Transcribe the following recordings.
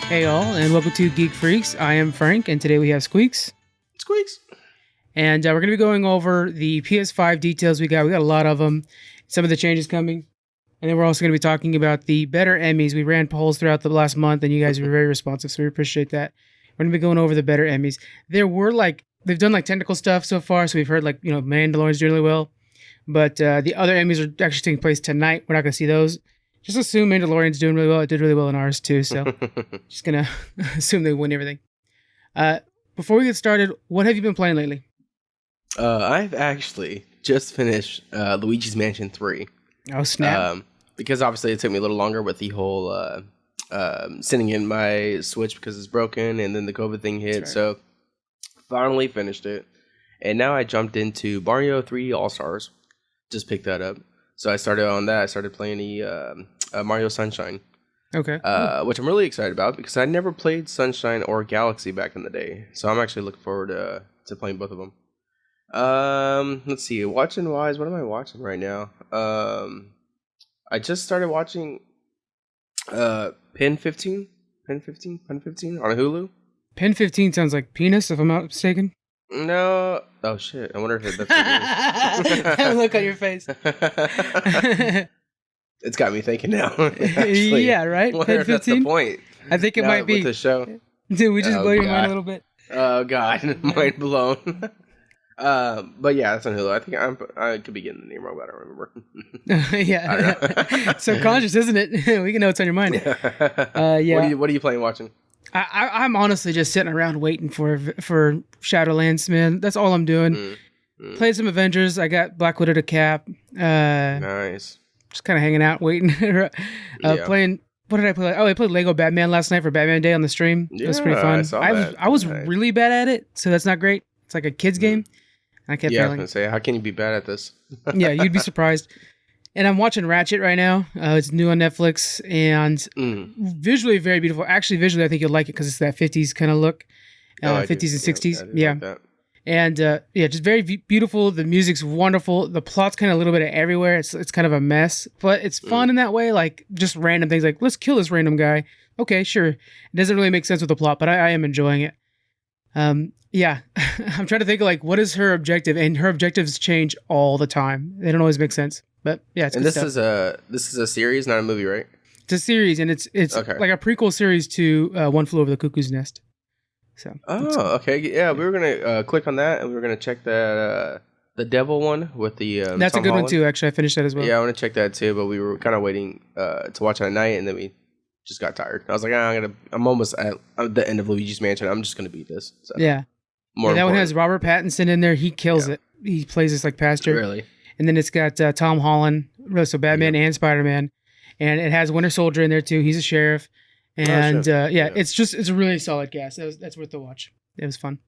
Hey all, and welcome to Geek Freaks. I am Frank, and today we have Squeaks. Squeaks. And we're going to be going over the PS5 details we got. We got a lot of them. Some of the changes coming. And then we're also going to be talking about the better Emmys. We ran polls throughout the last month, and you guys were very responsive, so we appreciate that. We're going to be going over the better Emmys. They've done technical stuff so far, so we've heard Mandalorian's doing really well. But the other Emmys are actually taking place tonight. We're not going to see those. Just assume Mandalorian's doing really well. It did really well in ours too, so just gonna assume they win everything. Before we get started, what have you been playing lately? I've actually just finished Luigi's Mansion 3. Oh, snap. Because obviously it took me a little longer with the whole sending in my Switch because it's broken, and then the COVID thing hit, right. So finally finished it. And now I jumped into Mario 3 All-Stars. Just picked that up. So I started on that. I started playing the Mario Sunshine. Okay. Which I'm really excited about because I never played Sunshine or Galaxy back in the day. So I'm actually looking forward to playing both of them. Let's see. Watching wise, what am I watching right now? I just started watching Pen 15 on Hulu. Pen 15 sounds like penis, if I'm not mistaken. No. Oh, shit. I wonder if that's what it is. That look on your face. It's got me thinking now. Actually, yeah, right? Pen 15? That's the point. I think it might be. With the show. Dude, we just blow your mind a little bit. Oh, God. Mind blown. But yeah, that's on Hulu. I think I could be getting the name wrong, but I don't remember. Yeah. I don't know. Subconscious, isn't it? We can know what's on your mind. Yeah. What are you playing, watching? I'm honestly just sitting around waiting for Shadowlands, man. That's all I'm doing. Played some Avengers. I got Black Widow to cap. Nice. Just kind of hanging out, waiting. Playing. What did I play? Oh, I played Lego Batman last night for Batman Day on the stream. Yeah, it was pretty fun. I was nice. Really bad at it, so that's not great. It's like a kid's game. I kept I was failing. gonna say, how can you be bad at this? Yeah, you'd be surprised. And I'm watching Ratchet right now. It's new on Netflix, and visually very beautiful. Actually, visually, I think you'll like it because it's that 50s kind of look, 50s and 60s. Yeah. Like and just very beautiful. The music's wonderful. The plot's kind of a little bit of everywhere. It's kind of a mess, but it's fun in that way. Like just random things, like let's kill this random guy. Okay, sure. It doesn't really make sense with the plot, but I am enjoying it. Yeah, I'm trying to think of what is her objective, and her objectives change all the time. They don't always make sense. But yeah, it's and good this stuff. This is a series, not a movie, right? It's a series, and it's okay. Like a prequel series to One Flew Over the Cuckoo's Nest. So. Okay. Yeah, we were gonna click on that, and we were gonna check that the Devil one with the. That's Tom a good Holland. one too. Actually, I finished that as well. Yeah, I want to check that too, but we were kind of waiting to watch it at night, and then we just got tired. I was like, I'm almost at the end of Luigi's Mansion. I'm just gonna beat this. So. Yeah. That one has Robert Pattinson in there. He kills it. He plays this pastor. Really. And then it's got Tom Holland, so Batman and Spider-Man, and it has Winter Soldier in there too. He's a sheriff, and it's a really solid cast. That's worth the watch. It was fun.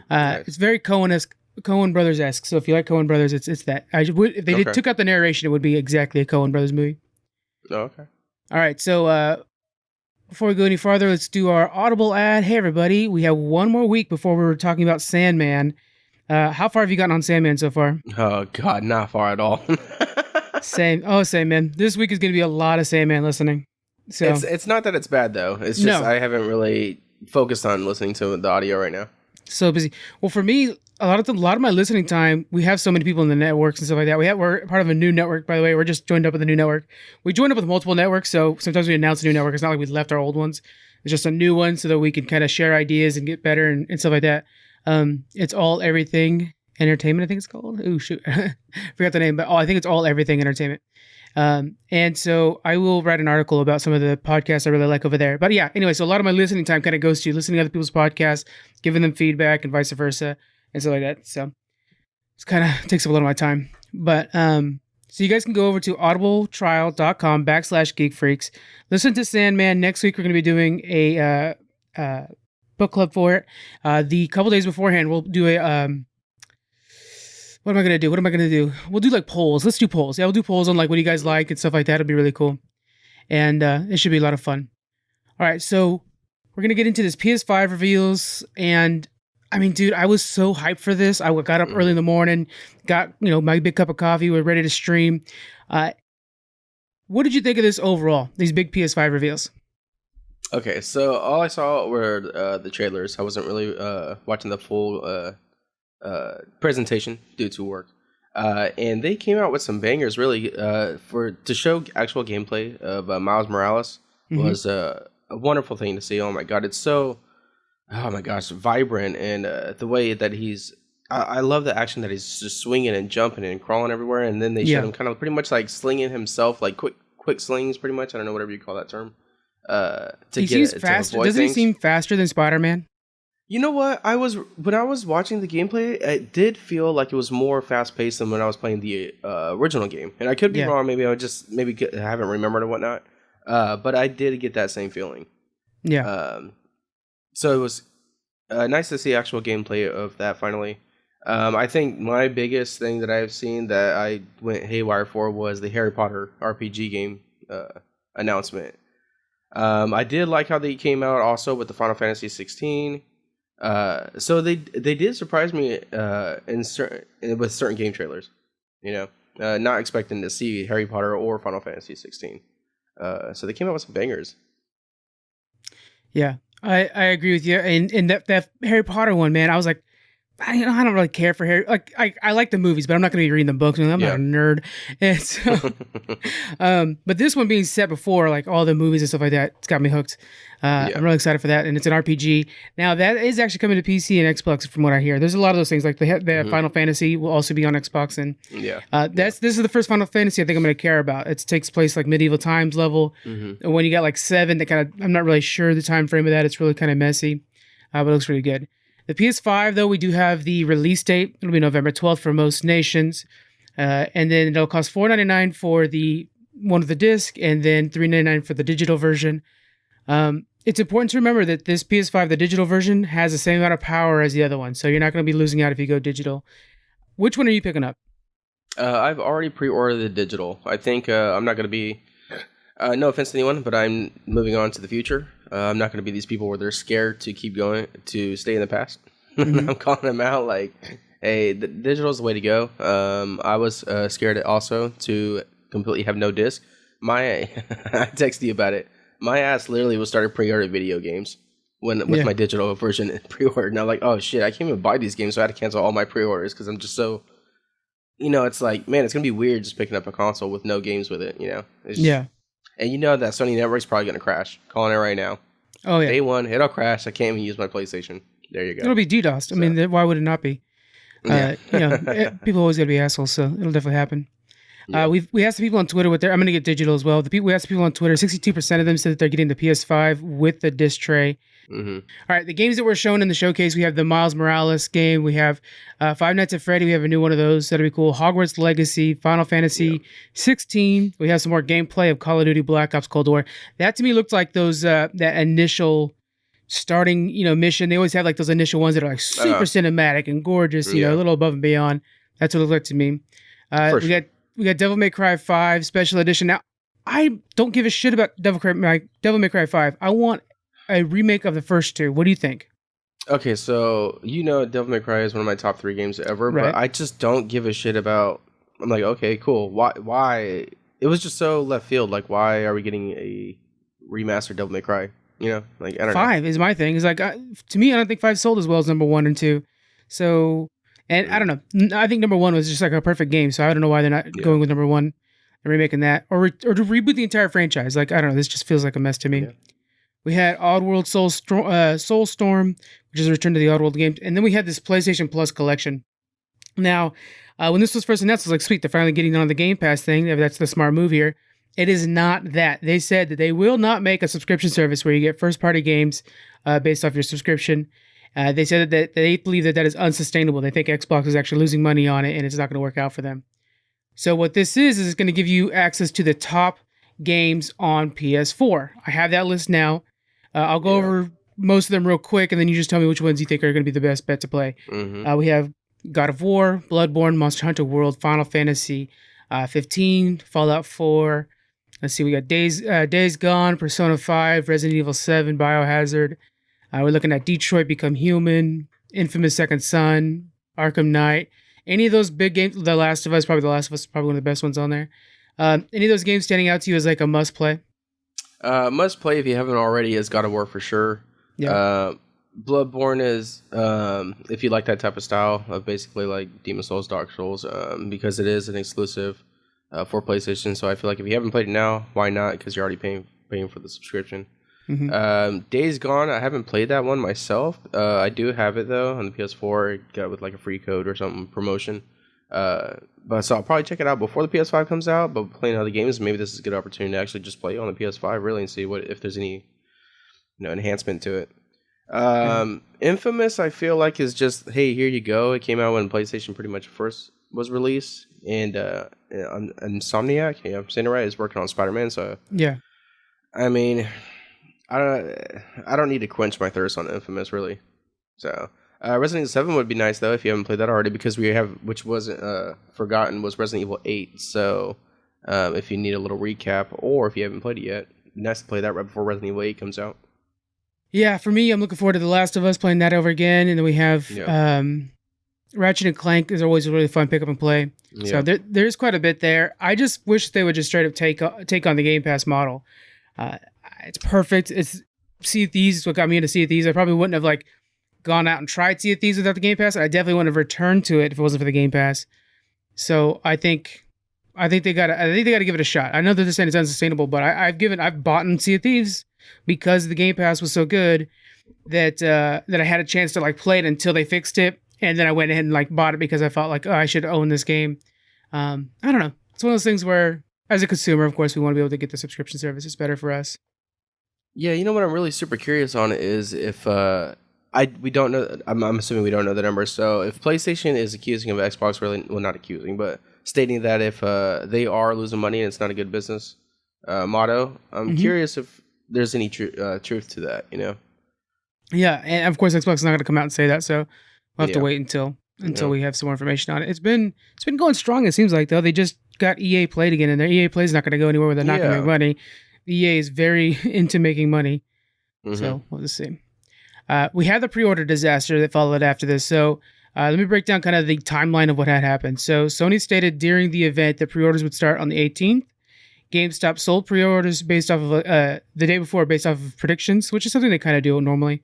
Nice. It's very Coen Brothers-esque. So if you like Coen Brothers, it's that. If they took out the narration, it would be exactly a Coen Brothers movie. Oh, okay. All right, so before we go any farther, let's do our Audible ad. Hey everybody, we have one more week before we were talking about Sandman. How far have you gotten on Sandman so far? Oh, God, not far at all. Same, man. This week is going to be a lot of Sandman listening. So it's not that it's bad, though. It's just I haven't really focused on listening to the audio right now. So busy. Well, for me, a lot of my listening time, we have so many people in the networks and stuff like that. We're part of a new network, by the way. We're just joined up with a new network. We joined up with multiple networks, so sometimes we announce a new network. It's not like we left our old ones. It's just a new one so that we can kind of share ideas and get better and stuff like that. It's All Everything Entertainment, I think it's called. Oh, shoot. Forgot the name, but I think it's All Everything Entertainment. And so I will write an article about some of the podcasts I really like over there. But yeah, anyway, so a lot of my listening time kind of goes to listening to other people's podcasts, giving them feedback and vice versa and stuff like that. So it's kind of takes up a lot of my time. But so you guys can go over to audibletrial.com/geekfreaks. Listen to Sandman. Next week we're going to be doing a book club for it. The couple days beforehand we'll do a what am I going to do? We'll do polls. Let's do polls. Yeah, we'll do polls on what do you guys like and stuff like that. It'll be really cool. And it should be a lot of fun. All right, so we're going to get into this PS5 reveals. And I mean, dude, I was so hyped for this. I got up early in the morning, got, my big cup of coffee. We're ready to stream. What did you think of this overall, these big PS5 reveals? Okay, so all I saw were the trailers. I wasn't really watching the full presentation due to work. And they came out with some bangers, really, for to show actual gameplay of Miles Morales Hmm. was a wonderful thing to see. Oh my god, it's so oh my gosh, vibrant, and the way that he's. I love the action that he's just swinging and jumping and crawling everywhere, and then they showed Yeah. him kind of pretty much like slinging himself, like quick slings, pretty much. I don't know whatever you call that term. To He seems to faster. avoid Doesn't he things. seem faster than Spider-Man? You know what? When I was watching the gameplay, it did feel like it was more fast paced than when I was playing the original game. And I could be Yeah. wrong. Maybe I just haven't remembered or whatnot. But I did get that same feeling. Yeah. Um, so it was nice to see actual gameplay of that finally. I think my biggest thing that I've seen that I went haywire for was the Harry Potter RPG game announcement. I did like how they came out also with the Final Fantasy 16. So they did surprise me with certain game trailers. You know, not expecting to see Harry Potter or Final Fantasy 16. So they came out with some bangers. Yeah. I agree with you. And that Harry Potter one, man, I was like, I don't really care for Harry. Like I like the movies, but I'm not going to be reading the books. I'm not Yeah. a nerd. And so, but this one being set before like all the movies and stuff like that, it's got me hooked. Yeah. I'm really excited for that, and it's an RPG. Now that is actually coming to PC and Xbox, from what I hear. There's a lot of those things. Like the Mhm. Final Fantasy will also be on Xbox, and Yeah. this is the first Final Fantasy I think I'm going to care about. It takes place like medieval times level. Mhm. And when you got like 7, that kind of I'm not really sure the time frame of that. It's really kind of messy, but it looks really good. The PS5 though, we do have the release date. It'll be November 12th for most nations, and then it'll cost $4.99 for the one of the disc, and then $3.99 for the digital version. It's important to remember that this PS5, the digital version, has the same amount of power as the other one, so you're not going to be losing out if you go digital. Which one are you picking up? I've already pre-ordered the digital. I think I'm not going to be. No offense to anyone, but I'm moving on to the future. I'm not going to be these people where they're scared to keep going to stay in the past. Mhm. I'm calling them out like, hey, the digital is the way to go. I was scared also to completely have no disc. My I texted you about it. My ass literally was started pre-ordering video games when with Yeah. my digital version pre-ordered. And I'm like, oh shit, I can't even buy these games, so I had to cancel all my pre-orders because I'm just so. It's like, man, it's gonna be weird just picking up a console with no games with it. It's just, Yeah. and that Sony Network's probably gonna crash. Calling it right now. Oh yeah. Day one, it'll crash. I can't even use my PlayStation. There you go. It'll be DDoSed. I So mean, why would it not be? yeah, People always gotta be assholes, so it'll definitely happen. yeah. We asked the people on Twitter what they're. I'm gonna get digital as well. We asked people on Twitter. 62% of them said that they're getting the PS5 with the disc tray. Hmm. All right, the games that were shown in the showcase, we have the Miles Morales game. We have Five Nights at Freddy. We have a new one of those. That'll be cool. Hogwarts Legacy, Final Fantasy 16. We have some more gameplay of Call of Duty Black Ops Cold War. That to me looked like those that initial starting mission. They always have like those initial ones that are like super cinematic and gorgeous. Yeah. A little above and beyond. That's what it looked like to me. For We sure. got Devil May Cry 5 Special Edition. Now, I don't give a shit about Devil May Cry 5. I want a remake of the first two. What do you think? Okay, so Devil May Cry is one of my top 3 games ever, Right. but I just don't give a shit about. I'm like, okay, cool. Why? It was just so left field. Like, why are we getting a remastered Devil May Cry? Like I don't know. 5 is my thing. It's like to me, I don't think 5 sold as well as number 1 and 2. So, and I don't know. I think number 1 was just like a perfect game. So I don't know why they're not Yeah. going with number 1 and remaking that, or to reboot the entire franchise. Like I don't know. This just feels like a mess to me. Yeah. We had Oddworld Soulstorm, which is a return to the Oddworld games, and then we had this PlayStation Plus collection. Now, when this was first announced, I was like, sweet, they're finally getting on the Game Pass thing. That's the smart move here. It is not that. They said that they will not make a subscription service where you get first-party games based off your subscription. They said that they believe that is unsustainable. They think Xbox is actually losing money on it, and it's not going to work out for them. So what this is it's going to give you access to the top games on PS4. I have that list now. I'll go over most of them real quick, and then you just tell me which ones you think are going to be the best bet to play. Mm-hmm. We have God of War, Bloodborne, Monster Hunter World, Final Fantasy 15, Fallout 4. Let's see, we got Days Gone, Persona 5, Resident Evil 7, Biohazard. We're looking at Detroit Become Human, Infamous Second Son, Arkham Knight. Any of those big games, The Last of Us is probably one of the best ones on there. Any of those games standing out to you as like a must play? Must play if you haven't already is God of War for sure. Yeah. Bloodborne is if you like that type of style of basically like Demon Souls, Dark Souls, because it is an exclusive for PlayStation. So I feel like if you haven't played it now, why not? Because you're already paying for the subscription. Days Gone, I haven't played that one myself. I do have it though on the PS4. Got it with like a free code or something promotion. But so I'll probably check it out before the PS5 comes out. But playing other games, maybe this is a good opportunity to actually just play on the PS5 really and see what if there's any enhancement to it. Infamous, I feel like is just hey, here you go. It came out when PlayStation pretty much first was released, and Insomniac, yeah, I'm saying it right, is working on Spider-Man. So Yeah. I mean, I don't need to quench my thirst on Infamous really. So Resident Evil 7 would be nice though if you haven't played that already, because we have, which wasn't forgotten, was Resident Evil 8. So if you need a little recap, or if you haven't played it yet, nice to play that right before Resident Evil 8 comes out. Yeah, for me, I'm looking forward to The Last of Us, playing that over again, and then we have Ratchet and Clank is always a really fun pick up and play. So there's quite a bit there. I just wish they would just straight up take on the Game Pass model. It's perfect. It's Sea of Thieves is what got me into Sea of Thieves. I probably wouldn't have like gone out and tried Sea of Thieves without the Game Pass. I definitely wouldn't have returned to it if it wasn't for the Game Pass. So I think they got to give it a shot. I know that they're saying it's unsustainable, but I've bought in Sea of Thieves because the Game Pass was so good that I had a chance to like play it until they fixed it, and then I went ahead and like bought it because I felt like, oh, I should own this game. I don't know. It's one of those things where, as a consumer, of course, we want to be able to get the subscription service. It's better for us. Yeah, you know what I'm really super curious on is if we don't know. I'm assuming we don't know the numbers. So if PlayStation is accusing of Xbox, really, well, not accusing, but stating that if they are losing money and it's not a good business motto, I'm curious if there's any truth to that. You know? Yeah, and of course, Xbox is not going to come out and say that, so we'll have to wait until we have some more information on it. It's been going strong. It seems like though they just got EA Play again, and their EA Play is not going to go anywhere where they're not going to make money. EA is very into making money, so we'll just see. We had the pre-order disaster that followed after this, so let me break down kind of the timeline of what had happened. So Sony stated during the event that pre-orders would start on the 18th. GameStop sold pre-orders based off of the day before, based off of predictions, which is something they kind of do normally.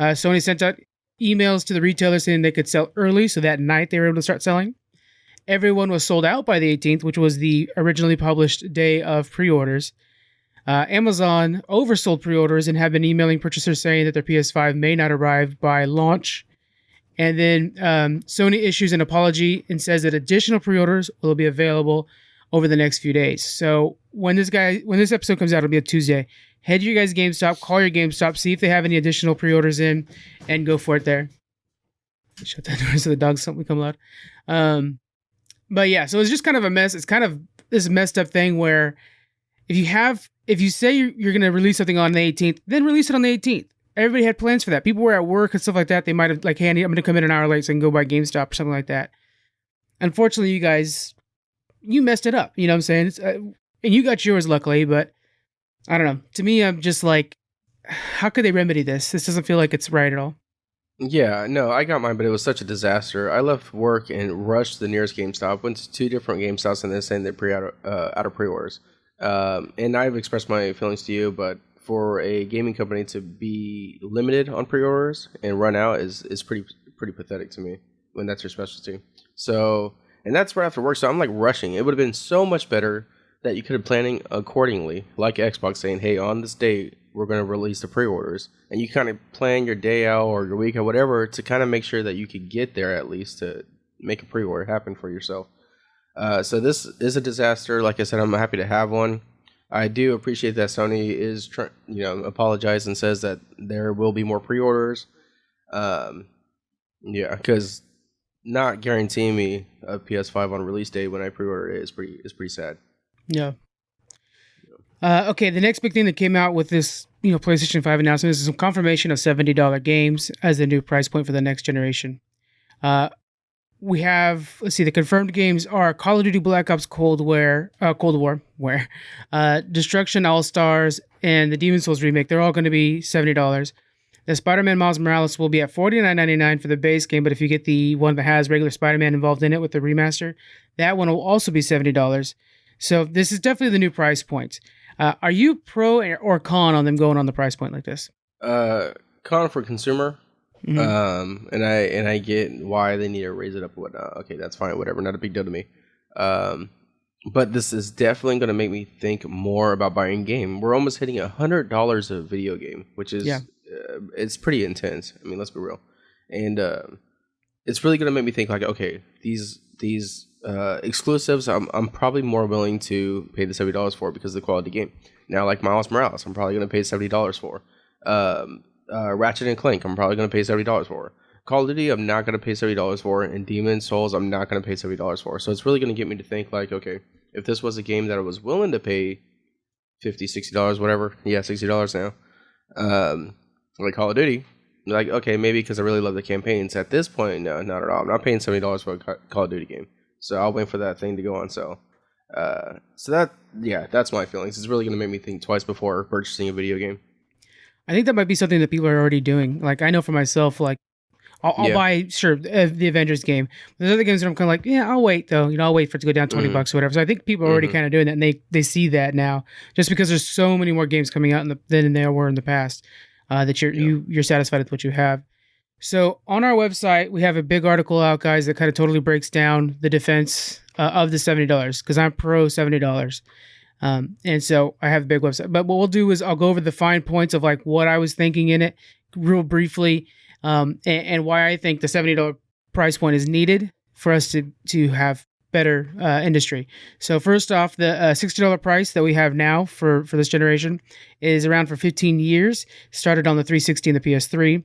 Sony sent out emails to the retailers saying they could sell early, so that night they were able to start selling. Everyone was sold out by the 18th, which was the originally published day of pre-orders. Amazon oversold pre-orders and have been emailing purchasers saying that their PS5 may not arrive by launch. And then Sony issues an apology and says that additional pre-orders will be available over the next few days. So when this episode comes out, it'll be a Tuesday. Head to your guys' GameStop, call your GameStop, see if they have any additional pre-orders in, and go for it there. Shut that door so the dogs don't become loud. But yeah, so it's just kind of a mess. It's kind of this messed up thing where if you say you're going to release something on the 18th, then release it on the 18th. Everybody had plans for that. People were at work and stuff like that. They might have like, hey, I'm going to come in an hour late so I can go by GameStop or something like that. Unfortunately, you guys, you messed it up. You know what I'm saying? And you got yours, luckily, but I don't know. To me, I'm just like, how could they remedy this? This doesn't feel like it's right at all. Yeah, no, I got mine, but it was such a disaster. I left work and rushed to the nearest GameStop, went to 2 different GameStops, and they're saying they're out of pre-orders. And I've expressed my feelings to you, but for a gaming company to be limited on pre-orders and run out is pretty pathetic to me when that's your specialty. So, and that's right after work, so I'm like rushing. It would have been so much better that you could have planning accordingly, like Xbox saying, hey, on this date, we're going to release the pre-orders. And you kind of plan your day out or your week or whatever to kind of make sure that you could get there at least to make a pre-order happen for yourself. So this is a disaster. Like I said, I'm happy to have one. I do appreciate that Sony is apologized and says that there will be more pre-orders. Because not guaranteeing me a PS5 on release day when I pre-order it is pretty sad. Yeah. Okay, the next big thing that came out with this, PlayStation 5 announcement is some confirmation of $70 games as the new price point for the next generation. We have, the confirmed games are Call of Duty Black Ops Cold War, Destruction All Stars, and the Demon's Souls remake. They're all going to be $70. The Spider-Man Miles Morales will be at $49.99 for the base game, but if you get the one that has regular Spider-Man involved in it with the remaster, that one will also be $70. So this is definitely the new price point. Are you pro or con on them going on the price point like this? Con for consumer. Mhm. And I get why they need to raise it up and whatnot. Okay, that's fine, whatever, not a big deal to me. Um, but this is definitely going to make me think more about buying a game. We're almost hitting $100 a video game, which is Yeah. it's pretty intense. I mean, let's be real, and it's really going to make me think like, okay, these exclusives, I'm probably more willing to pay the $70 for because of the quality game. Now, like Miles Morales, I'm probably going to pay $70 for. Ratchet and Clank, I'm probably going to pay $70 for. Call of Duty, I'm not going to pay $70 for, and Demon's Souls, I'm not going to pay $70 for. So it's really going to get me to think like, okay, if this was a game that I was willing to pay $50, $60, whatever, yeah, $60 now, like Call of Duty, like, okay, maybe because I really love the campaigns. At this point, no, not at all. I'm not paying $70 for a Call of Duty game. So I'll wait for that thing to go on sale. That's my feelings. It's really going to make me think twice before purchasing a video game. I think that might be something that people are already doing. Like I know for myself, like I'll buy the Avengers game. There's other games that I'm kind of like, yeah, I'll wait though. I'll wait for it to go down $20 or whatever. So I think people are already kind of doing that, and they see that now, just because there's so many more games coming out than there were in the past. That you're satisfied with what you have. So on our website, we have a big article out, guys, that kind of totally breaks down the defense of the $70 because I'm pro $70. And so I have a big website. But what we'll do is I'll go over the fine points of like what I was thinking in it real briefly, and why I think the $70 price point is needed for us to have better industry. So first off, the $60 price that we have now for this generation is around for 15 years. Started on the 360 and the PS3.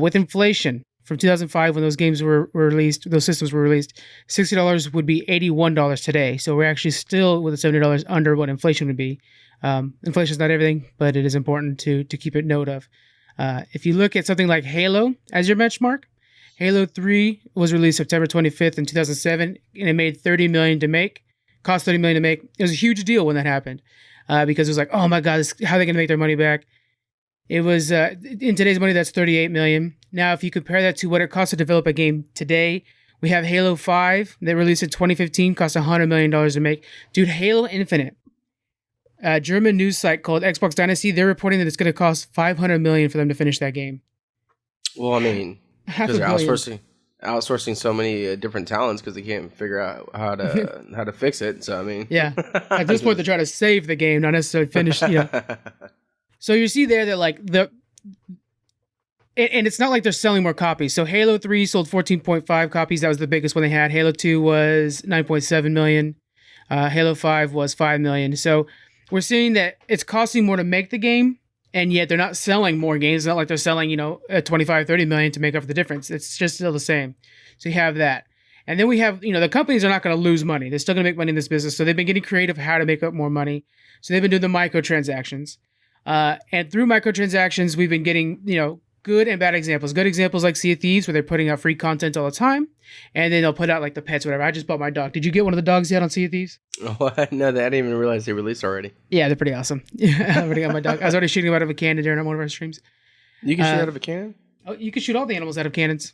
With inflation from 2005 when those games were released, those systems were released, $60 would be $81 today. So we're actually still with the $70 under what inflation would be. Inflation is not everything, but it is important to keep it note of. If you look at something like Halo as your benchmark, Halo 3 was released September 25th in 2007, and it made $30 million to make. Cost $30 million to make. It was a huge deal when that happened, because it was like, oh my God, how are they going to make their money back? It was in today's money, that's $38 million. Now, if you compare that to what it costs to develop a game today, we have Halo 5 that released in 2015, cost $100 million to make. Dude, Halo Infinite. A German news site called Xbox Dynasty, they're reporting that it's going to cost $500 million for them to finish that game. Well, I mean, because they're $500 outsourcing so many different talents because they can't figure out how to fix it. So I mean, yeah. At this point, they're trying to save the game, not necessarily finish. So you see there that like and it's not like they're selling more copies. So Halo 3 sold 14.5 copies. That was the biggest one they had. Halo 2 was 9.7 million. Halo 5 was 5 million. So we're seeing that it's costing more to make the game, and yet they're not selling more games. It's not like they're selling, 25, 30 million to make up for the difference. It's just still the same. So you have that. And then we have, the companies are not going to lose money. They're still going to make money in this business. So they've been getting creative how to make up more money. So they've been doing the microtransactions. And through microtransactions, we've been getting, good and bad examples. Good examples like Sea of Thieves, where they're putting out free content all the time. And then they'll put out like the pets, whatever. I just bought my dog. Did you get one of the dogs yet on Sea of Thieves? What? No, I didn't even realize they released already. Yeah, they're pretty awesome. I already got my dog. I was already shooting him out of a cannon during one of our streams. You can shoot out of a cannon? Oh, you can shoot all the animals out of cannons.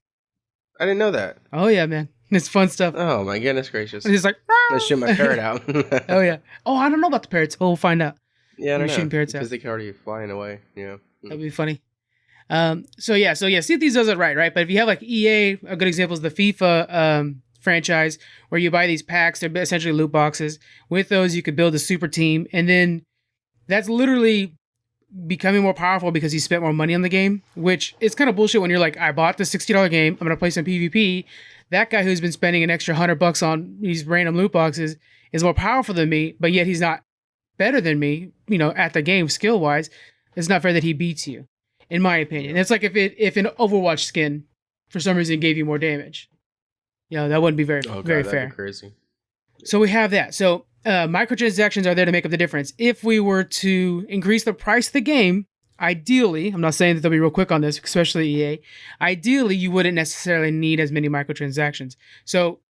I didn't know that. Oh, yeah, man. It's fun stuff. Oh, my goodness gracious. It's just like, let's shoot my parrot out. Oh, yeah. Oh, I don't know about the parrots. We'll find out. Yeah, I don't know. Shooting parrots out. Because they can already flying away, That'd be funny. So Sea of Thieves does it right? But if you have like EA, a good example is the FIFA franchise, where you buy these packs, they're essentially loot boxes. With those, you could build a super team, and then that's literally becoming more powerful because you spent more money on the game, which is kind of bullshit when you're like, I bought the $60 game, I'm gonna play some PvP. That guy who's been spending an extra $100 on these random loot boxes is more powerful than me, but yet he's not better than me, at the game skill wise. It's not fair that he beats you, in my opinion. It's like if an Overwatch skin for some reason gave you more damage, that wouldn't be very fair. That'd be crazy. So we have that. So microtransactions are there to make up the difference. If we were to increase the price of the game, ideally, I'm not saying that they'll be real quick on this, especially EA. Ideally, you wouldn't necessarily need as many microtransactions. So,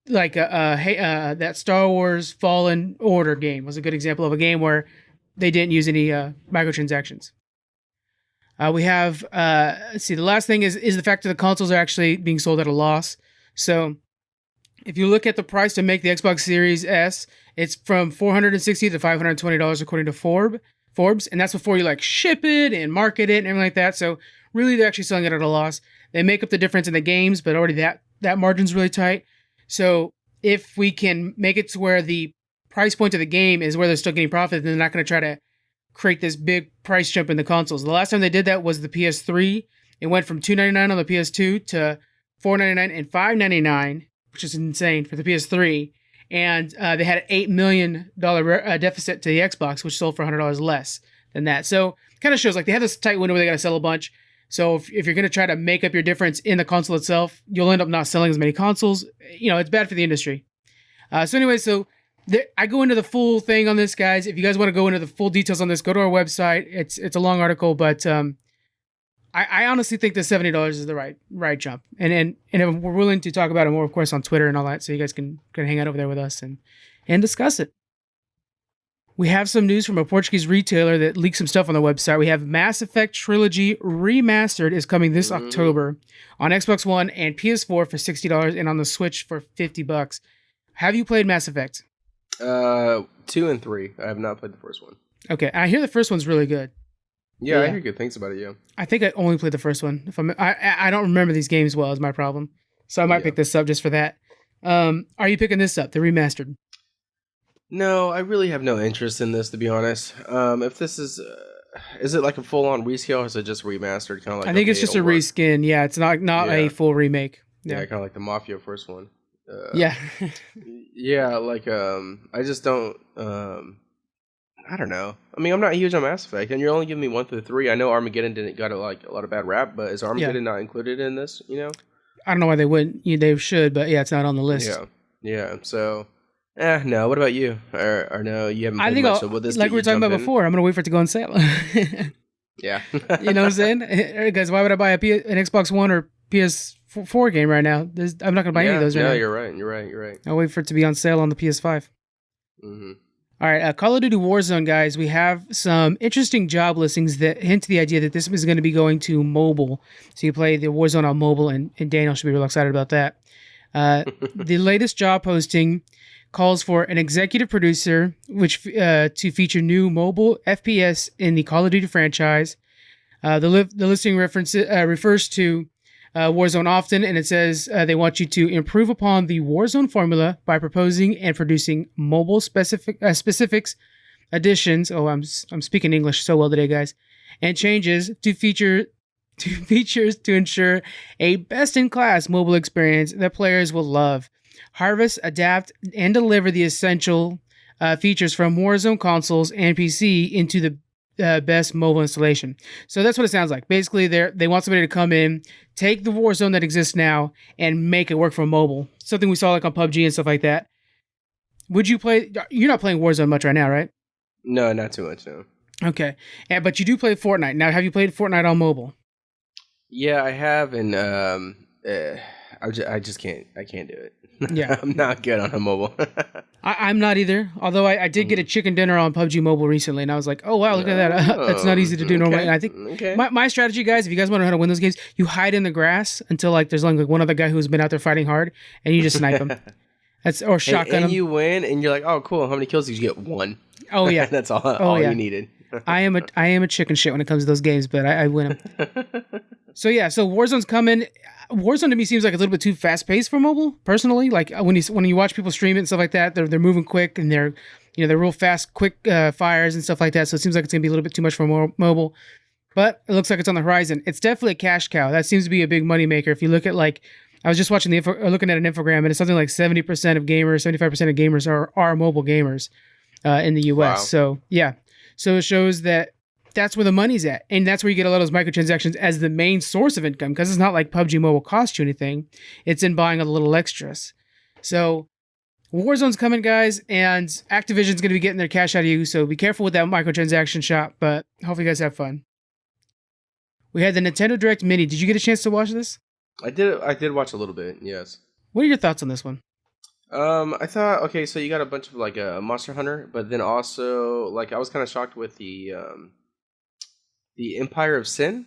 like that Star Wars Fallen Order game was a good example of a game where they didn't use any microtransactions. We have, the last thing is the fact that the consoles are actually being sold at a loss. So If you look at the price to make the Xbox Series S, it's from $460 to $520 according to Forbes, and that's before you like ship it and market it and everything like that. So really, they're actually selling it at a loss. They make up the difference in the games, but already that margin's really tight. So if we can make it to where the price point of the game is where they're still getting profit, then they're not going to try to create this big price jump in the consoles. The last time they did that was the PS3. It went from $299 on the PS2 to $499 and $599, which is insane for the PS3. And they had an $8 million deficit to the Xbox, which sold for $100 less than that. So kind of shows like they have this tight window where they got to sell a bunch. So if you're going to try to make up your difference in the console itself, you'll end up not selling as many consoles. You know, it's bad for the industry. I go into the full thing on this, guys. If you guys want to go into the full details on this, go to our website. It's a long article, but I honestly think the $70 is the right jump. And we're willing to talk about it more, of course, on Twitter and all that, so you guys can hang out over there with us and discuss it. We have some news from a Portuguese retailer that leaked some stuff on the website. We have Mass Effect Trilogy Remastered is coming this October on Xbox One and PS4 for $60 and on the Switch for $50. Have you played Mass Effect? 2 and 3. I have not played the first one. Okay, I hear the first one's really good. Yeah, I hear good things about it. Yeah, I think I only played the first one. I don't remember these games well is my problem, so I might pick this up just for that. Are you picking this up, the remastered? No, I really have no interest in this, to be honest. If this is it like a full-on rescale or is it just remastered? Kind of like I think it's just a reskin. Yeah, it's not a full remake. Yeah, kind of like the Mafia first one. Yeah. Yeah, like I just don't. I don't know. I mean, I'm not huge on Mass Effect, and you're only giving me 1 through 3. I know Armageddon didn't got a lot of bad rap, but is Armageddon not included in this? You know, I don't know why they wouldn't. They should, but yeah, it's not on the list. Yeah. So, no. What about you? Or no, you haven't. I think much, so will this like we were talking about before. I'm gonna wait for it to go on sale. Yeah. You know what I'm saying? Because why would I buy an Xbox One or PS4 game right now? I'm not gonna buy any of those right now. No, you're right. I'll wait for it to be on sale on the PS5. Mm-hmm. All right, Call of Duty Warzone, guys. We have some interesting job listings that hint to the idea that this is going to be going to mobile. So you play the Warzone on mobile, and Daniel should be real excited about that. The latest job posting calls for an executive producer, which to feature new mobile FPS in the Call of Duty franchise. The listing refers to Warzone often, and it says they want you to improve upon the Warzone formula by proposing and producing mobile specifics, additions. Oh, I'm speaking English so well today, guys, and changes to features to ensure a best-in-class mobile experience that players will love. Harvest, adapt, and deliver the essential features from Warzone consoles and PC into the best mobile installation. So that's what it sounds like. Basically, they want somebody to come in, take the Warzone that exists now, and make it work for mobile. Something we saw like on PUBG and stuff like that. Would you play? You're not playing Warzone much right now, right? No, not too much. No. Okay, but you do play Fortnite. Now, have you played Fortnite on mobile? Yeah, I have, and I just can't. I can't do it. Yeah, I'm not good on a mobile. I'm not either. Although I did get a chicken dinner on PUBG Mobile recently, and I was like, oh wow, look at that. That's not easy to do normally. And I think my strategy, guys, if you guys want to know how to win those games, you hide in the grass until like there's only like one other guy who's been out there fighting hard, and you just snipe him. Or shotgun him. And you win, and you're like, oh cool, how many kills did you get? 1. Oh yeah, that's all you needed. I am a chicken shit when it comes to those games, but I win them. So Warzone's coming. Warzone to me seems like a little bit too fast paced for mobile. Personally, like when you watch people stream it and stuff like that, they're moving quick and they're real fast, quick fires and stuff like that. So it seems like it's gonna be a little bit too much for mobile. But it looks like it's on the horizon. It's definitely a cash cow. That seems to be a big money maker. If you look at I was just watching looking at an infogram, and it's something like 70% of gamers, 75% of gamers are mobile gamers in the US. Wow. So yeah. So it shows that that's where the money's at. And that's where you get a lot of those microtransactions as the main source of income, because it's not like PUBG Mobile costs you anything. It's in buying all the little extras. So Warzone's coming, guys, and Activision's going to be getting their cash out of you. So be careful with that microtransaction shop, but hopefully you guys have fun. We had the Nintendo Direct Mini. Did you get a chance to watch this? I did watch a little bit, yes. What are your thoughts on this one? I thought, okay, so you got a bunch of like Monster Hunter, but then also like I was kind of shocked with the Empire of Sin.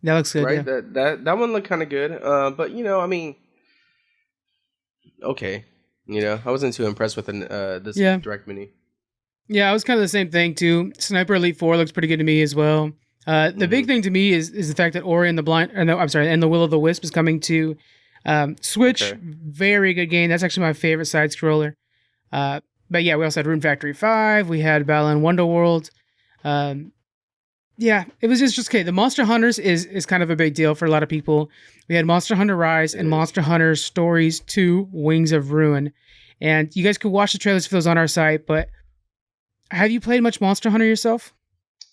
That looks good, right? Yeah. That one looked kind of good. But I mean, okay. You know, I wasn't too impressed with this Yeah. direct mini. Yeah, I was kind of the same thing too. Sniper Elite 4 looks pretty good to me as well. The big Hmm. thing to me is the fact that Ori and the Blind, or no, I'm sorry, and the Will of the Wisp is coming to Switch. Okay. Very good game. That's actually my favorite side scroller. Uh, but yeah, we also had Rune Factory 5. We had Balan Wonderworld. Um, yeah, it was just okay. The Monster Hunters is kind of a big deal for a lot of people. We had Monster Hunter Rise It and is. Monster Hunter Stories 2 Wings of Ruin. And you guys could watch the trailers for those on our site, but have you played much Monster Hunter yourself?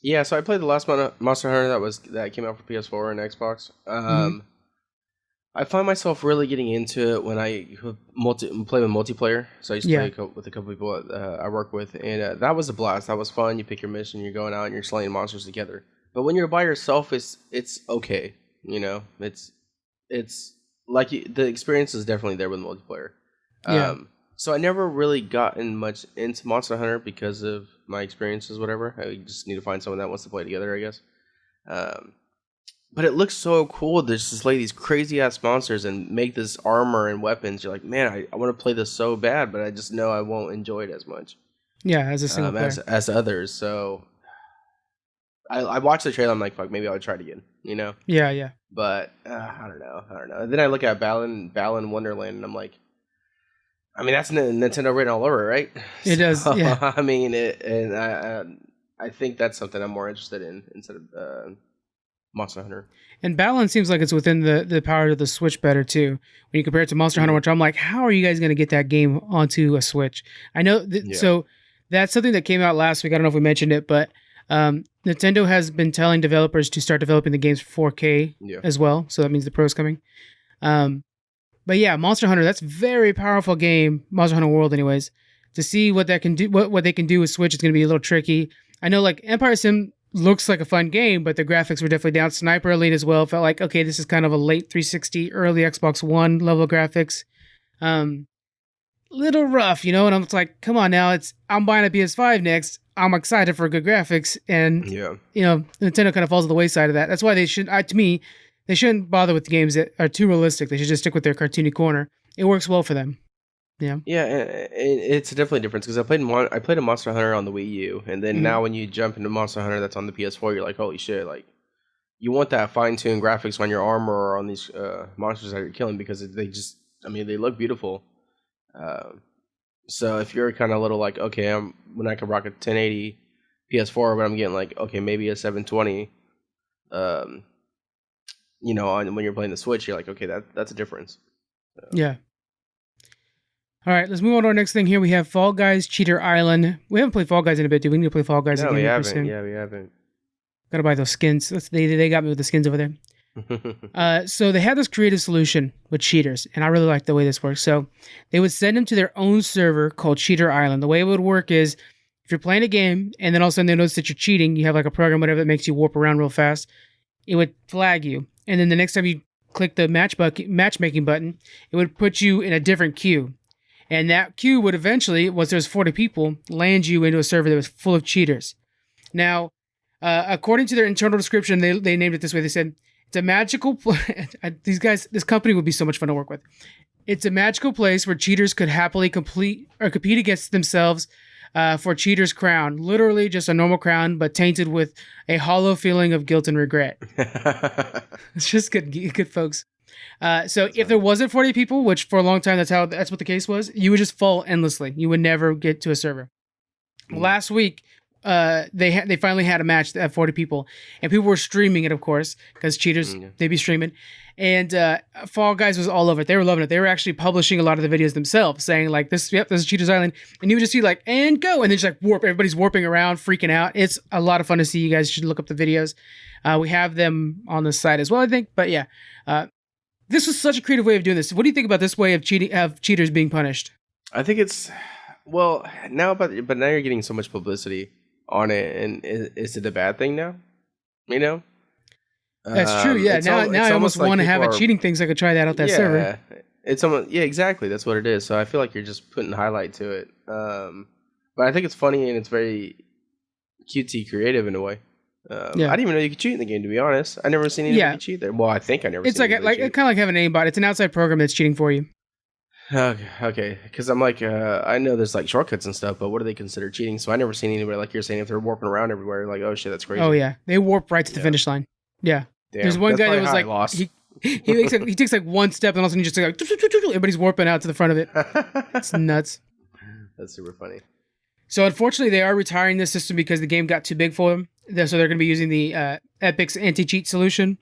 Yeah, so I played the last Monster Hunter that came out for PS4 and Xbox. Hmm. I find myself really getting into it when I play with multiplayer. So I used to Yeah. play with a couple people I work with, and that was a blast. That was fun. You pick your mission, you're going out and you're slaying monsters together. But when you're by yourself, it's okay. You know, it's like the experience is definitely there with multiplayer. Yeah. So I never really gotten much into Monster Hunter because of my experiences, whatever. I just need to find someone that wants to play together, I guess. Um, but it looks so cool to just slay these crazy ass monsters and make this armor and weapons. You're like, man, I want to play this so bad, but I just know I won't enjoy it as much Yeah, as a single player. as others. So I watched the trailer. I'm like, fuck, maybe I'll try it again. You know, Yeah, yeah. but I don't know. And then I look at Balan Wonderland, and I'm like, I mean, that's Nintendo written all over it, right? It does. So Yeah. I mean, I think that's something I'm more interested in instead of Monster Hunter. And Balan seems like it's within the power of the Switch better too. When you compare it to Monster Hunter, Mm, which I'm like, how are you guys going to get that game onto a Switch? I know. yeah, So that's something that came out last week. I don't know if we mentioned it, but Nintendo has been telling developers to start developing the games for 4K yeah. as well. So that means the Pro is coming. Um, but yeah, Monster Hunter, that's a very powerful game. Monster Hunter World, anyways. To see what that can do, what they can do with Switch is going to be a little tricky. I know, like Empire Sim looks like a fun game, but the graphics were definitely down. Sniper Elite as well felt like okay, this is kind of a late 360, early Xbox One level of graphics. Um, Little rough, you know. And I'm like, come on now, I'm buying a PS5 next. I'm excited for good graphics, and Yeah. Nintendo kind of falls to the wayside of that. That's why they should, to me, they shouldn't bother with games that are too realistic. They should just stick with their cartoony corner. It works well for them. Yeah. Yeah, and it's definitely a difference because I played a Monster Hunter on the Wii U, and then Hmm. now when you jump into Monster Hunter that's on the PS4, you're like, holy shit! Like you want that fine tuned graphics on your armor or on these monsters that you're killing because they just, I mean, they look beautiful. Um, so if you're kind of a little like, okay, when I can rock a 1080 PS4, but I'm getting like, okay, maybe a 720, um, when you're playing the Switch, you're like, okay, that's a difference. Yeah. All right, let's move on to our next thing here. We have Fall Guys Cheater Island. We haven't played Fall Guys in a bit, do we? need to play Fall Guys No, again we here pretty haven't. soon. Yeah, we haven't. Gotta buy those skins. They got me with the skins over there. So they had this creative solution with cheaters, and I really like the way this works. So they would send them to their own server called Cheater Island. The way it would work is if you're playing a game and then all of a sudden they notice that you're cheating, you have like a program, whatever, that makes you warp around real fast, it would flag you. And then the next time you click the matchmaking button, it would put you in a different queue. And that queue would eventually, once there's 40 people, land you into a server that was full of cheaters. Now, according to their internal description, they named it this way. They said, it's a magical this company would be so much fun to work with. It's a magical place where cheaters could happily compete against themselves for cheater's crown. Literally just a normal crown, but tainted with a hollow feeling of guilt and regret. It's just good folks. So if there wasn't 40 people, which for a long time that's what the case was, you would just fall endlessly. You would never get to a server. Last week, they finally had a match that had 40 people, and people were streaming it, of course, because cheaters they be streaming. And Fall Guys was all over it. They were loving it. They were actually publishing a lot of the videos themselves, saying like, this is Cheaters Island, and you would just see like, and go, and then just like warp. Everybody's warping around, freaking out. It's a lot of fun to see. You guys should look up the videos. We have them on the site as well, I think. But yeah, this was such a creative way of doing this. What do you think about this way of cheaters being punished? I think it's well now, but now you're getting so much publicity on it, and is it a bad thing now? You know, That's true. Yeah. Now I almost like want to have a people are- cheating thing so I could try that out that server. It's almost exactly that's what it is. So I feel like you're just putting highlight to it. But I think it's funny and it's very cutesy creative in a way. I didn't even know you could cheat in the game. To be honest, I never seen anybody cheat there. Well, I think I never. It's seen like anybody cheat. kind of like having an aimbot. It's an outside program that's cheating for you. Okay. Because I'm like, I know there's like shortcuts and stuff, but what do they consider cheating? So I never seen anybody like you're saying if they're warping around everywhere. Like, oh shit, that's Oh crazy. yeah, they warp right to the Yeah. finish line. Yeah, there's Damn. one That's guy that probably was how I like lost. he takes like one step and all of a sudden he just like everybody's warping out to the front of it. It's nuts. That's super funny. So unfortunately, they are retiring this system because the game got too big for them. So they're going to be using the Epic's anti-cheat solution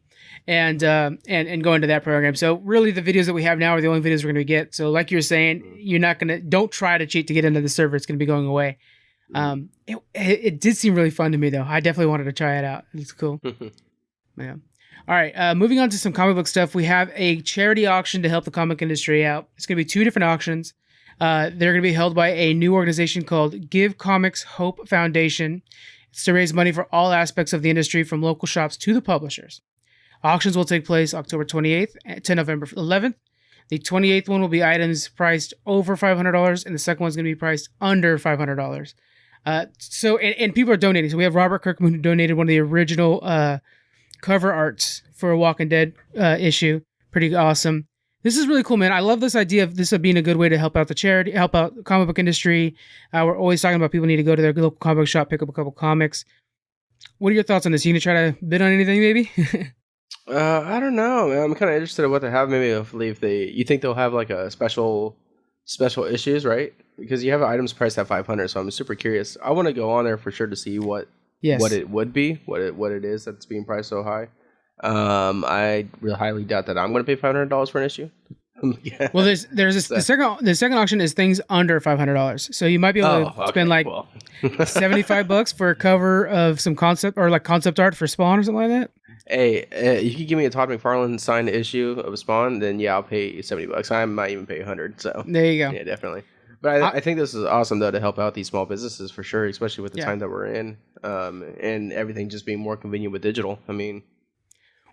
and go into that program. So really, the videos that we have now are the only videos we're going to get. So like you were saying, you're not going to don't try to cheat to get into the server. It's going to be going away. It did seem really fun to me though. I definitely wanted to try it out. It's cool. Yeah. All right. Moving on to some comic book stuff. We have a charity auction to help the comic industry out. It's going to be 2 different auctions. They're going to be held by a new organization called Give Comics Hope Foundation. It's to raise money for all aspects of the industry, from local shops to the publishers. Auctions will take place October 28th to November 11th. The 28th one will be items priced over $500, and the second one's going to be priced under $500. And people are donating. So we have Robert Kirkman, who donated one of the original cover arts for a Walking Dead issue. Pretty awesome. This is really cool, man. I love this idea of this being a good way to help out the charity, help out the comic book industry. We're always talking about people need to go to their local comic book shop, pick up a couple comics. What are your thoughts on this? You gonna try to bid on anything, maybe? I don't know, man. I'm kind of interested in what they have. Maybe if you think they'll have like a special issues, right? Because you have items priced at 500, so I'm super curious. I want to go on there for sure to see what it would be, what it is that's being priced so high. I really highly doubt that I'm going to pay $500 for an issue. Yeah. Well, there's this, the second auction is things under $500, so you might be able to spend like $75 for a cover of some concept art for Spawn or something like that. Hey, if you give me a Todd McFarlane signed issue of Spawn, then yeah, I'll pay $70. I might even pay 100. So there you go. Yeah, definitely. But I think this is awesome though to help out these small businesses for sure, especially with the time that we're in, and everything just being more convenient with digital. I mean.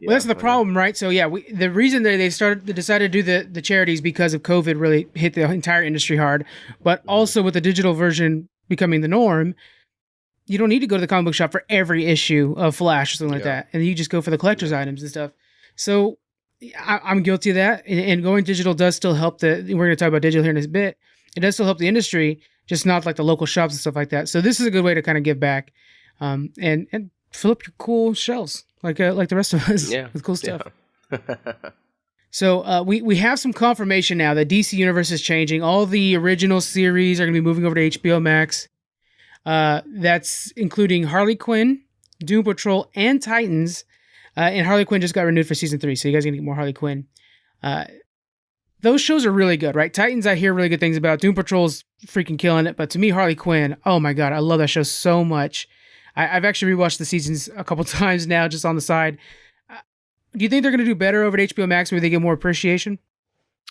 Well, that's the problem, right? So yeah, the reason they decided to do the charities because of COVID really hit the entire industry hard, but also with the digital version becoming the norm, you don't need to go to the comic book shop for every issue of Flash or something like that, and you just go for the collector's items and stuff. So I'm guilty of that, and going digital does still help we're going to talk about digital here in a bit. It does still help the industry, just not like the local shops and stuff like that. So this is a good way to kind of give back, and fill up your cool shelves. Like the rest of us, with cool stuff. Yeah. So we have some confirmation now that DC Universe is changing. All the original series are going to be moving over to HBO Max. That's including Harley Quinn, Doom Patrol, and Titans. And Harley Quinn just got renewed for season 3, so you guys are going to get more Harley Quinn. Those shows are really good, right? Titans, I hear really good things about. Doom Patrol's freaking killing it. But to me, Harley Quinn, oh my God, I love that show so much. I've actually rewatched the seasons a couple times now, just on the side. Do you think they're going to do better over at HBO Max? Maybe they get more appreciation?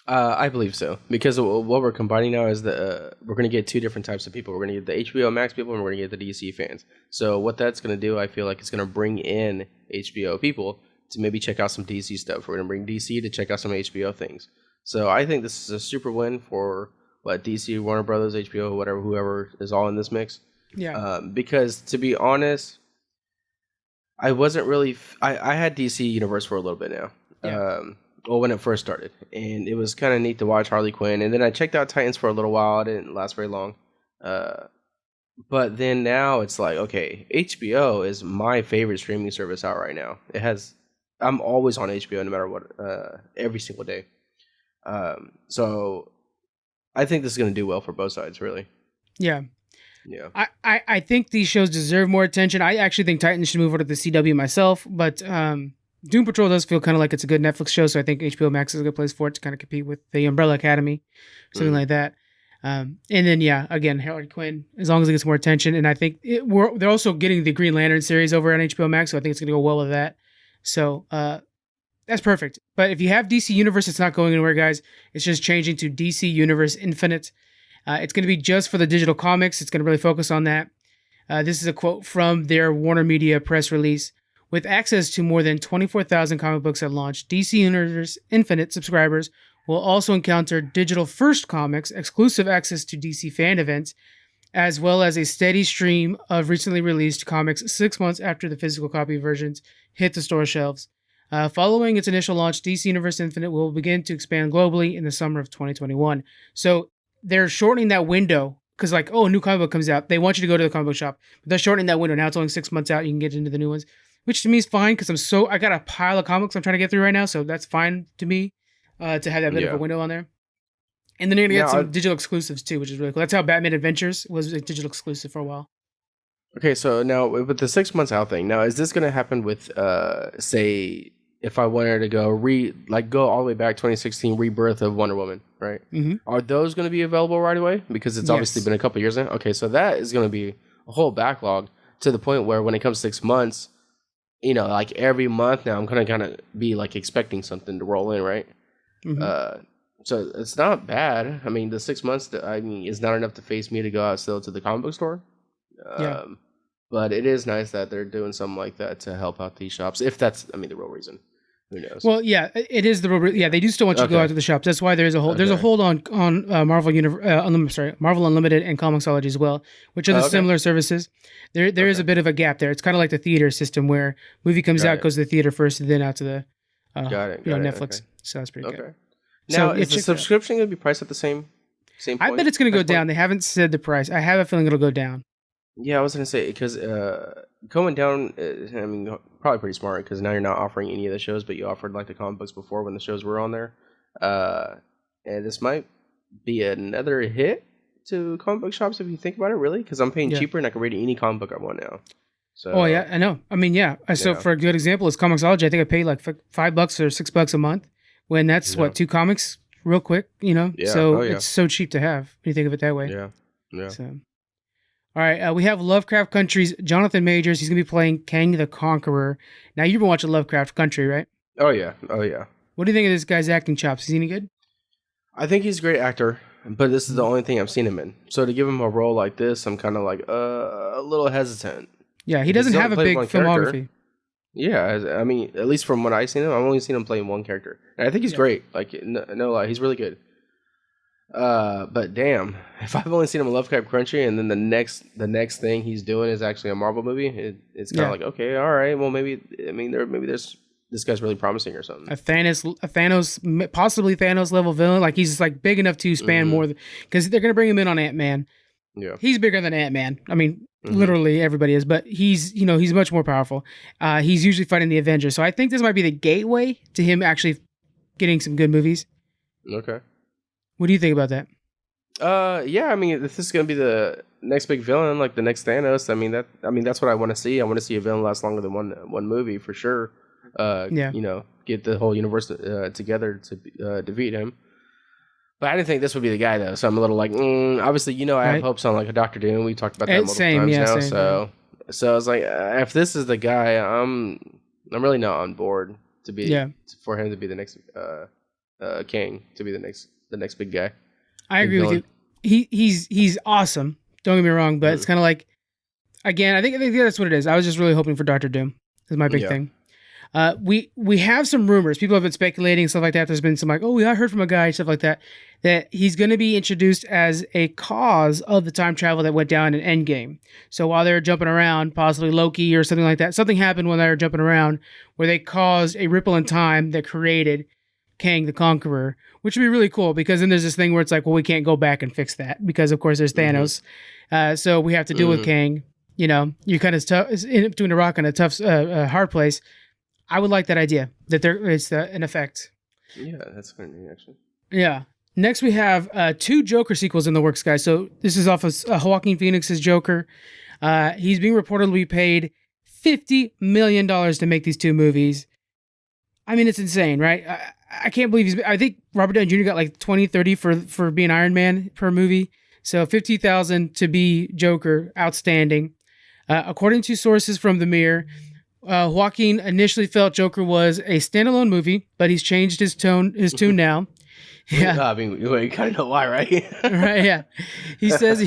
I believe so, because what we're combining now is we're going to get 2 different types of people. We're going to get the HBO Max people, and we're going to get the DC fans. So what that's going to do, I feel like it's going to bring in HBO people to maybe check out some DC stuff. We're going to bring DC to check out some HBO things. So I think this is a super win for DC, Warner Brothers, HBO, whoever is all in this mix. Yeah. Because to be honest, I wasn't really. I had DC Universe for a little bit now. Yeah. When it first started, and it was kind of neat to watch Harley Quinn, and then I checked out Titans for a little while. It didn't last very long. But then now it's like, okay, HBO is my favorite streaming service out right now. I'm always on HBO no matter what, every single day. So I think this is going to do well for both sides, really. Yeah. Yeah. I think these shows deserve more attention. I actually think Titans should move over to the CW myself, but Doom Patrol does feel kind of like it's a good Netflix show, so I think HBO Max is a good place for it to kind of compete with the Umbrella Academy, something like that. And then, again, Harley Quinn, as long as it gets more attention. And I think they're also getting the Green Lantern series over on HBO Max, so I think it's going to go well with that. So that's perfect. But if you have DC Universe, it's not going anywhere, guys. It's just changing to DC Universe Infinite. It's going to be just for the digital comics. It's going to really focus on that. This is a quote from their Warner Media press release. With access to more than 24,000 comic books at launch, DC Universe Infinite subscribers will also encounter digital-first comics, exclusive access to DC fan events, as well as a steady stream of recently released comics 6 months after the physical copy versions hit the store shelves. Following its initial launch, DC Universe Infinite will begin to expand globally in the summer of 2021. So they're shortening that window because, like, oh, a new comic book comes out. They want you to go to the comic book shop. But they're shortening that window. Now it's only 6 months out. You can get into the new ones, which to me is fine because I got a pile of comics I'm trying to get through right now. So that's fine to me to have that bit of a window on there. And then you're going to get some digital exclusives too, which is really cool. That's how Batman Adventures was a digital exclusive for a while. Okay, so now with the 6 months out thing, now is this going to happen with, say, if I wanted to go all the way back 2016 rebirth of Wonder Woman, right? Mm-hmm. Are those going to be available right away? Because it's obviously been a couple years now. Okay, so that is going to be a whole backlog to the point where when it comes 6 months, like every month now, I'm going to kind of be like expecting something to roll in, right? Mm-hmm. So it's not bad. I mean, the 6 months, is not enough to face me to go out still to the comic book store. But it is nice that they're doing something like that to help out these shops. If that's, the real reason. Who knows? Well, yeah, it is the real. Yeah, they do still want you to go out to the shops. That's why there's a hold. There's a hold on Marvel Marvel Unlimited and Comixology as well, which are the similar services. There is a bit of a gap there. It's kind of like the theater system where movie comes out, goes to the theater first, and then out to the Netflix. Okay. So that's pretty good. Now, is the subscription going to be priced at the same point? I bet it's going to go down. They haven't said the price. I have a feeling it'll go down. Yeah, I was going to say, because going down, probably pretty smart, because now you're not offering any of the shows, but you offered like the comic books before when the shows were on there. And this might be another hit to comic book shops if you think about it, really, because I'm paying cheaper and I can read any comic book I want now. So, oh, yeah, I know. So for a good example, is Comixology. I think I paid like $5 or $6 a month when that's, 2 comics real quick, Yeah. So it's so cheap to have when you think of it that way. Yeah. So. All right, we have Lovecraft Country's Jonathan Majors. He's going to be playing Kang the Conqueror. Now, you've been watching Lovecraft Country, right? Oh, yeah. What do you think of this guy's acting chops? Is he any good? I think he's a great actor, but this is the only thing I've seen him in. So to give him a role like this, I'm kind of like a little hesitant. Yeah, he doesn't have a big filmography. Yeah, at least from what I've seen him, I've only seen him playing one character. And I think he's great. Like, no lie, he's really good. But damn, if I've only seen him in Lovecraft Country and then the next thing he's doing is actually a Marvel movie, it's kind of like, okay, all right, well maybe there's this guy's really promising or something. A Thanos, possibly Thanos level villain, like he's like big enough to span more because they're gonna bring him in on Ant-Man. Yeah, he's bigger than Ant-Man. Literally everybody is, but he's much more powerful. He's usually fighting the Avengers, so I think this might be the gateway to him actually getting some good movies. Okay. What do you think about that? Yeah, if this is gonna be the next big villain, like the next Thanos, that's what I want to see. I want to see a villain last longer than one movie for sure. Get the whole universe together to defeat him. But I didn't think this would be the guy though, so I'm a little like, obviously, I have hopes on like a Doctor Doom. We talked about that multiple times now. So I was like, if this is the guy, I'm really not on board for him to be the next King, to be the next big guy. I agree with you. He's awesome. Don't get me wrong, but it's kind of like, again, I think that's what it is. I was just really hoping for Doctor Doom. Is my big thing. We have some rumors. People have been speculating stuff like that. There's been some like, I heard from a guy, stuff like that he's going to be introduced as a cause of the time travel that went down in Endgame. So while they were jumping around, possibly Loki or something like that, something happened when they were jumping around where they caused a ripple in time that created Kang the Conqueror, which would be really cool because then there's this thing where it's like, well, we can't go back and fix that because of course there's Thanos. So we have to deal with Kang. You're kind of tough in between a rock and a tough, hard place. I would like that idea that it's an effect. Yeah, that's kind of neat, actually. Yeah. Next, we have 2 Joker sequels in the works, guys. So this is off of Joaquin Phoenix's Joker. He's being reportedly paid $50 million to make these 2 movies. It's insane, right? I can't believe I think Robert Downey Jr. got like 20, 30 for being Iron Man per movie. So $50,000 to be Joker, outstanding. According to sources from The Mirror, Joaquin initially felt Joker was a standalone movie, but he's changed his tune now. Yeah, you kind of know why, right? Right. Yeah. He says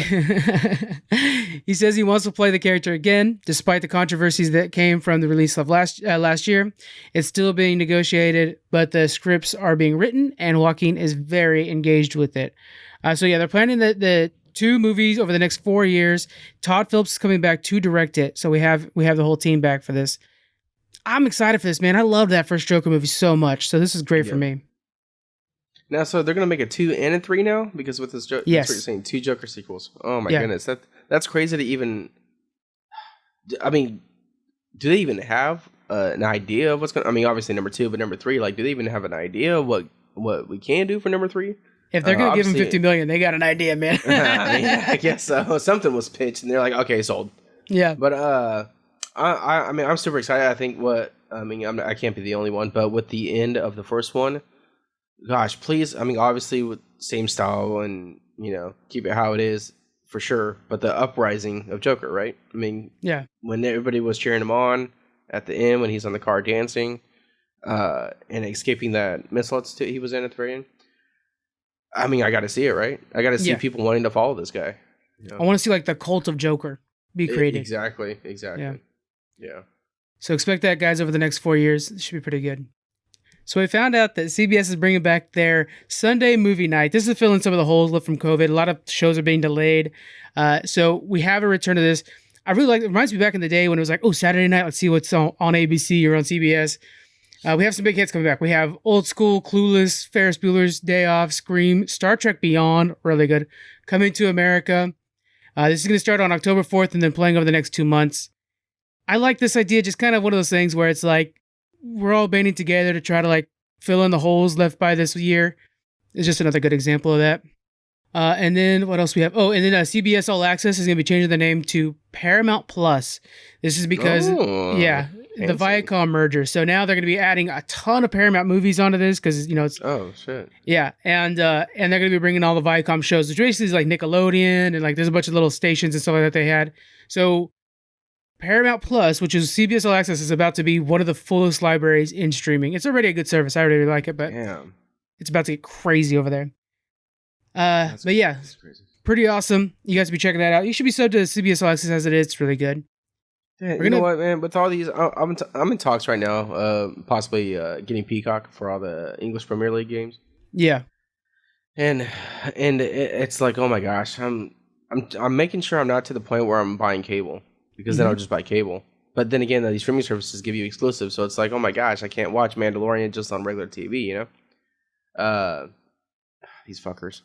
he says he wants to play the character again, despite the controversies that came from the release of last year. It's still being negotiated, but the scripts are being written, and Joaquin is very engaged with it. They're planning the 2 movies over the next 4 years. Todd Phillips is coming back to direct it, so we have the whole team back for this. I'm excited for this, man. I love that first Joker movie so much. So this is great for Yeah. me. Now, so they're gonna make a 2 and a 3 now because with this, that's what you're Yes. saying, 2 Joker sequels. Oh my Yeah. goodness, that's crazy to even. I mean, do they even have an idea of what's going? I mean, obviously number 2, but number 3, like, do they even have an idea of what we can do for number 3? If they're gonna give him Obviously- $50 million, they got an idea, man. I guess so. Something was pitched, and they're like, okay, sold. Yeah. But I mean, I'm super excited. I think I can't be the only one, but with the end of the first one, gosh, please. I mean, obviously with same style and keep it how it is for sure. But the uprising of Joker, right? I mean, Yeah. when everybody was cheering him on at the end when he's on the car dancing, and escaping that missile he was in at the very end. I mean, I got to see it, right? I got to see people wanting to follow this guy. I want to see like the cult of Joker be created. Exactly. Yeah. So expect that, guys, over the next 4 years. It should be pretty good. So we found out that CBS is bringing back their Sunday movie night. This is filling some of the holes left from COVID. A lot of shows are being delayed. So we have a return to this. I really like it. Reminds me back in the day when it was like, oh, Saturday night, let's see what's on ABC or on CBS. We have some big hits coming back. We have Old School, Clueless, Ferris Bueller's Day Off, Scream, Star Trek Beyond, really good, Coming to America. This is going to start on October 4th and then playing over the next 2 months. I like this idea, just kind of one of those things where it's like we're all banding together to try to like fill in the holes left by this year. It's just another good example of that. And then what else we have? Oh, and then CBS All Access is going to be changing the name to Paramount Plus. This is because, the Viacom merger. So now they're going to be adding a ton of Paramount movies onto this because, it's... Oh, shit. Yeah, and they're going to be bringing all the Viacom shows, which basically is like Nickelodeon, and like there's a bunch of little stations and stuff like that they had. So Paramount Plus, which is CBS All Access, is about to be one of the fullest libraries in streaming. It's already a good service. I really like it, but it's about to get crazy over there. But yeah, pretty awesome. You guys be checking that out. You should be subbed to CBS All Access as it is. It's really good. Yeah, you know what, man? With all these, I'm in talks right now, possibly getting Peacock for all the English Premier League games. Yeah, and it's like, oh my gosh, I'm making sure I'm not to the point where I'm buying cable because then I'll just buy cable. But then again, these streaming services give you exclusives, so it's like, oh my gosh, I can't watch Mandalorian just on regular TV, These fuckers,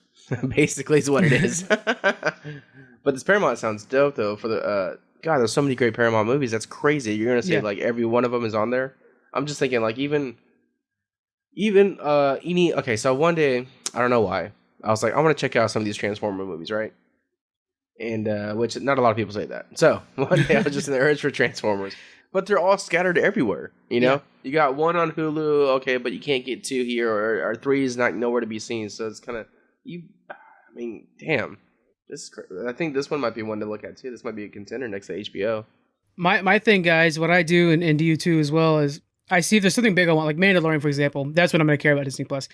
basically, is what it is. But this Paramount sounds dope, though. For the God, there's so many great Paramount movies. That's crazy. You're gonna say like every one of them is on there. I'm just thinking like even any. Okay, so one day I don't know why I was like I want to check out some of these Transformer movies, right? And which not a lot of people say that. So one day I was just in the urge for Transformers, but they're all scattered everywhere. You got one on Hulu, okay, but you can't get 2 here, or 3 is not nowhere to be seen. So it's kind of I mean, damn. This is I think this one might be one to look at too. This might be a contender next to HBO. My thing, guys, what I do, and do you too as well, is I see if there's something big I want, like Mandalorian, for example. That's when I'm going to care about Disney Plus.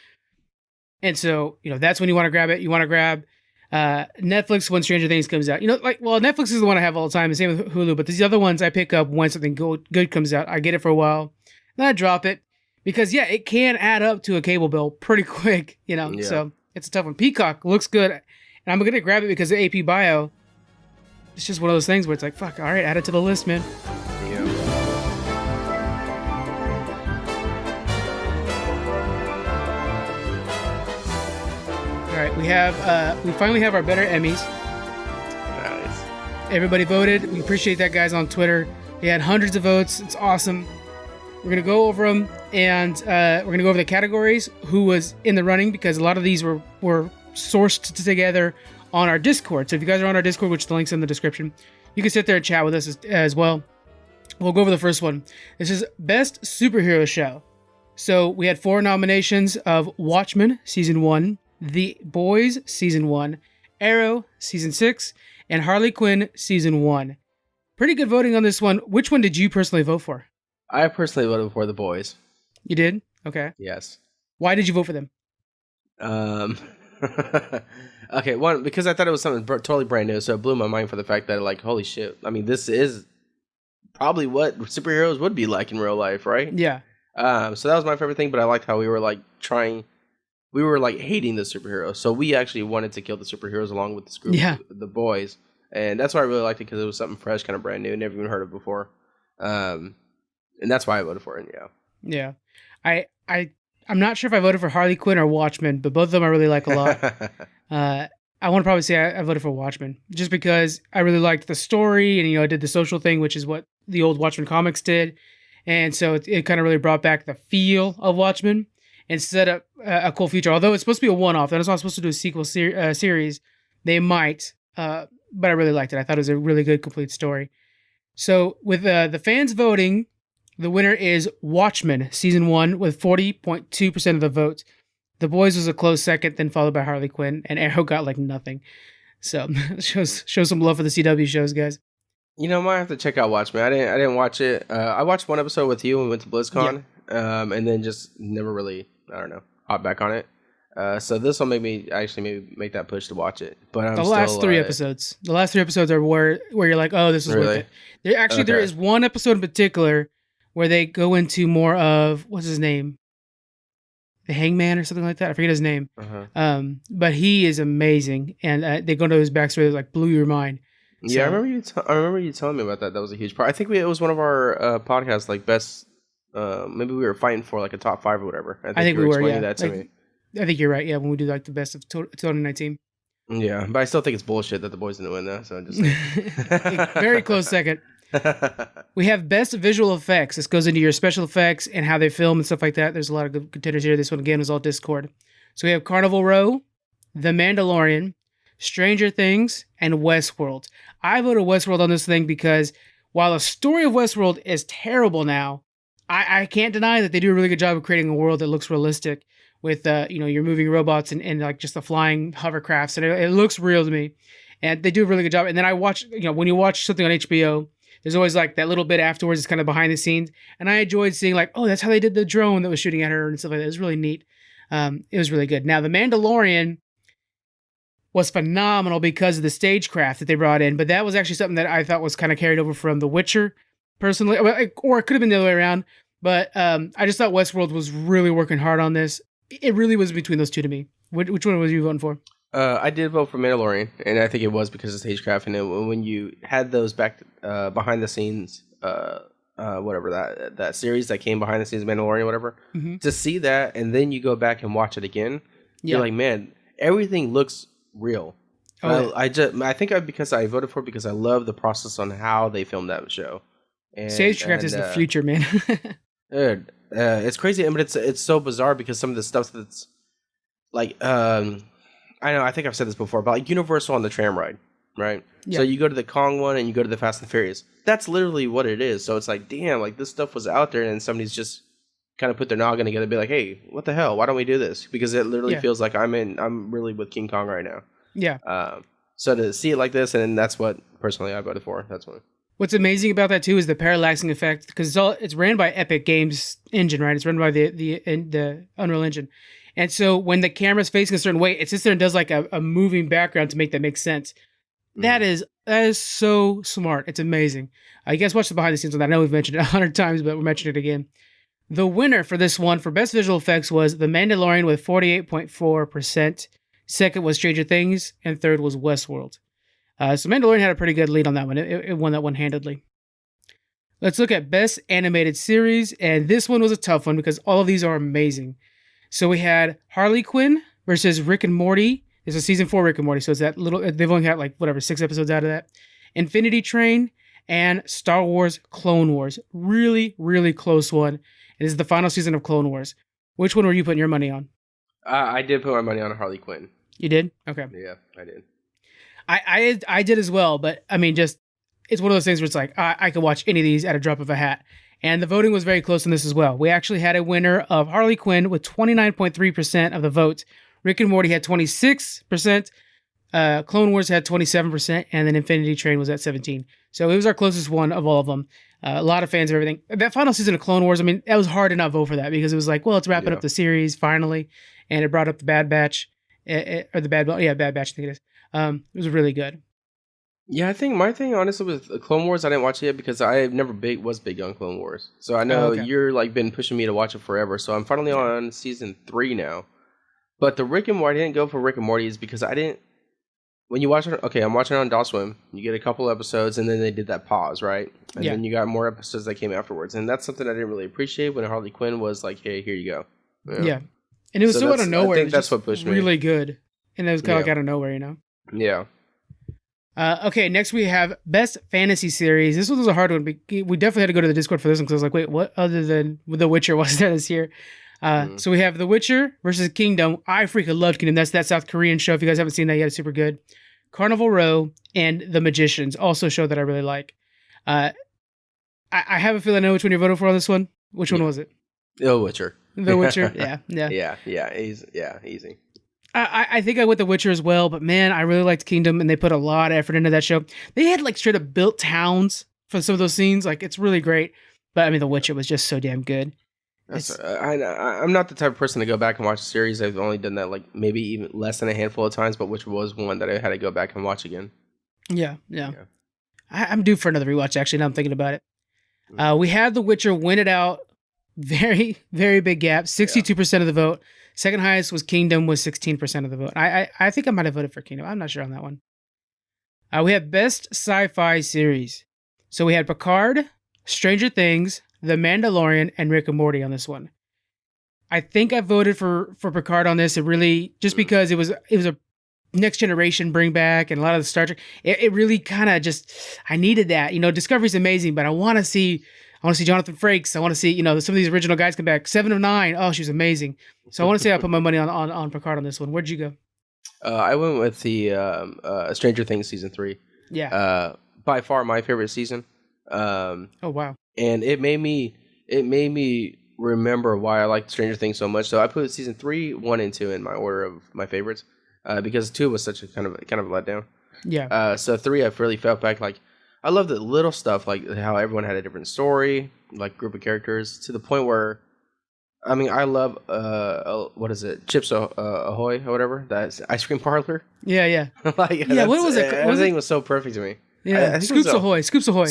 And so, that's when you want to grab it. You want to grab Netflix when Stranger Things comes out. Netflix is the one I have all the time, the same with Hulu. But these other ones I pick up when something good comes out. I get it for a while, then I drop it because it can add up to a cable bill pretty quick. So it's a tough one. Peacock looks good. And I'm going to grab it because of AP Bio. It's just one of those things where it's like, fuck, all right, add it to the list, man. Yeah. All right, we finally have our better Emmys. Nice. Everybody voted. We appreciate that, guys, on Twitter. We had hundreds of votes. It's awesome. We're going to go over them, and we're going to go over the categories, who was in the running, because a lot of these were sourced together on our Discord. So if you guys are on our Discord, which the link's in the description, you can sit there and chat with us as well. We'll go over the first one. This is Best Superhero Show. So we had 4 nominations of Watchmen Season 1, The Boys Season 1, Arrow Season 6, and Harley Quinn Season 1. Pretty good voting on this one. Which one did you personally vote for? I personally voted for The Boys. You did? Okay. Yes. Why did you vote for them? Okay, one, because I thought it was something totally brand new, so it blew my mind for the fact that, like, holy shit. I mean, this is probably what superheroes would be like in real life, right? Yeah. So that was my favorite thing, but I liked how we were, like, hating the superheroes. So we actually wanted to kill the superheroes along with this group, the boys. And that's why I really liked it, because it was something fresh, kind of brand new, never even heard of before. And that's why I voted for it. Yeah. Yeah. I'm not sure if I voted for Harley Quinn or Watchmen, but both of them I really like a lot. I want to probably say I voted for Watchmen just because I really liked the story and, I did the social thing, which is what the old Watchmen comics did. And so it kind of really brought back the feel of Watchmen and set up a cool future. Although it's supposed to be a one-off, and it's not supposed to do a sequel series, they might, but I really liked it. I thought it was a really good, complete story. So with the fans voting, the winner is Watchmen Season 1 with 40.2% of the votes. The Boys was a close second, then followed by Harley Quinn, and Arrow got like nothing. So show some love for the CW shows, guys. I might have to check out Watchmen. I didn't watch it. I watched one episode with you when we went to BlizzCon, and then just never really, I don't know, hopped back on it. So this will make me actually maybe make that push to watch it. But the last three episodes are where you're like, oh, this is really? worth it. There is one episode in particular where they go into more of, what's his name? The Hangman or something like that. I forget his name. Uh-huh. But he is amazing, and they go into his backstory that like blew your mind. So, yeah, I remember you telling me about that. That was a huge part. I think it was one of our podcasts, like best. Maybe we were fighting for like a top 5 or whatever. I think we were. Yeah, that to me. I think you're right. Yeah, when we do like the best of 2019. Yeah, but I still think it's bullshit that the Boys didn't win though. So I'm just very close second. We have best visual effects. This goes into your special effects and how they film and stuff like that. There's a lot of good contenders here. This one again was all Discord. So we have Carnival Row, The Mandalorian, Stranger Things, and Westworld. I voted Westworld on this thing because while the story of Westworld is terrible now, I can't deny that they do a really good job of creating a world that looks realistic with your moving robots and like just the flying hovercrafts, and it looks real to me. And they do a really good job. And then I watch, when you watch something on HBO, there's always like that little bit afterwards. It's kind of behind the scenes. And I enjoyed seeing like, oh, that's how they did the drone that was shooting at her and stuff like that. It was really neat. It was really good. Now, The Mandalorian was phenomenal because of the stagecraft that they brought in. But that was actually something that I thought was kind of carried over from The Witcher, personally. Or it could have been the other way around. But I just thought Westworld was really working hard on this. It really was between those two to me. Which one was you voting for? I did vote for Mandalorian, and I think it was because of stagecraft. And when you had those back behind the scenes, whatever that series that came behind the scenes, Mandalorian, whatever, to see that, and then you go back and watch it again, you're like, man, everything looks real. Oh, I think because I voted for it because I love the process on how they filmed that show. Stagecraft is the future, man. Dude, it's crazy, but it's so bizarre because some of the stuff that's like I know, I think I've said this before, but like Universal on the tram ride, right? Yeah. So you go to the Kong one and you go to the Fast and Furious. That's literally what it is. So it's like, damn, like this stuff was out there and somebody's just kind of put their noggin together and be like, hey, what the hell? Why don't we do this? Because it literally feels like I'm really with King Kong right now. Yeah. So to see it like this, and that's what personally I voted for. That's one. What's amazing about that too is the parallaxing effect, because it's ran by Epic Games engine, right? It's run by the Unreal Engine. And so when the camera's facing a certain way, it sits there and does like a moving background to make that make sense. That is so smart. It's amazing. You guys watch the behind the scenes on that. I know we've mentioned it 100 times, but we're mentioning it again. The winner for this one for best visual effects was The Mandalorian with 48.4%. Second was Stranger Things, and third was Westworld. So Mandalorian had a pretty good lead on that one. It won that one handedly. Let's look at best animated series, and this one was a tough one because all of these are amazing. So we had Harley Quinn versus Rick and Morty. It's a season 4 Rick and Morty, so it's that little. They've only got like 6 episodes out of that. Infinity Train and Star Wars Clone Wars. Really, really close one. It is the final season of Clone Wars. Which one were you putting your money on? I did put my money on Harley Quinn. You did? Okay. Yeah, I did. I did as well, but I mean, just it's one of those things where it's like I could watch any of these at a drop of a hat. And the voting was very close on this as well. We actually had a winner of Harley Quinn with 29.3% of the votes. Rick and Morty had 26%. Clone Wars had 27%. And then Infinity Train was at 17%. So it was our closest one of all of them. A lot of fans of everything. That final season of Clone Wars, I mean, it was hard to not vote for that because it was like, well, it's wrapping up the series finally. And it brought up the Bad Batch. Bad Batch, I think it is. It was really good. Yeah, I think my thing, honestly, with Clone Wars, I didn't watch it yet because I never was big on Clone Wars. So I know you're like been pushing me to watch it forever. So I'm finally on season 3 now. But the Rick and Morty, I didn't go for Rick and Morty is because I didn't. when you watch it, okay, I'm watching it on Adult Swim. You get a couple episodes, and then they did that pause, right? And then you got more episodes that came afterwards, and that's something I didn't really appreciate when Harley Quinn was like, "Hey, here you go." Yeah, and it was so out of nowhere. I think that's what pushed me. Really good, and it was kind of like out of nowhere, you know. Yeah. Okay, next we have Best Fantasy Series. This one was a hard one. We definitely had to go to the Discord for this one because I was like, wait, what other than The Witcher was there this year? So we have The Witcher versus Kingdom. I freaking love Kingdom. That's that South Korean show. If you guys haven't seen that yet, it's super good. Carnival Row and The Magicians, also a show that I really like. I have a feeling I know which one you're voting for on this one. Which one was it? The Witcher. The Witcher, yeah. Easy. I think I went The Witcher as well, but man, I really liked Kingdom, and they put a lot of effort into that show. They had like straight up built towns for some of those scenes. Like, it's really great. But I mean, The Witcher was just so damn good. I'm not the type of person to go back and watch a series. I've only done that like maybe even less than a handful of times, but which was one that I had to go back and watch again. Yeah. I'm due for another rewatch, actually, now I'm thinking about it. We had The Witcher win it out. Very, very big gap. 62% of the vote. Second highest was Kingdom with 16% of the vote. I think I might have voted for Kingdom. I'm not sure on that one. We have Best Sci-Fi Series. So we had Picard, Stranger Things, The Mandalorian, and Rick and Morty on this one. I think I voted for Picard on this. It really, just because it was a next generation bring back, and a lot of the Star Trek. It really kind of just, I needed that. You know, Discovery's amazing, but I want to see Jonathan Frakes. I want to see, some of these original guys come back. 7 of 9. Oh, she was amazing. So I want to say I put my money on Picard on this one. Where'd you go? I went with the Stranger Things season 3. Yeah. By far my favorite season. Oh wow. And it made me remember why I liked Stranger Things so much. So I put season 3, 1, and 2 in my order of my favorites. Because 2 was such a kind of a letdown. Yeah. So 3, I really felt back like I love the little stuff, like how everyone had a different story, like group of characters, to the point where, I mean, I love what is it, Chips Ahoy or whatever, that ice cream parlor. Yeah. Like, yeah. What was it? Everything was so perfect to me. Yeah. Scoops Ahoy. Scoops Ahoy.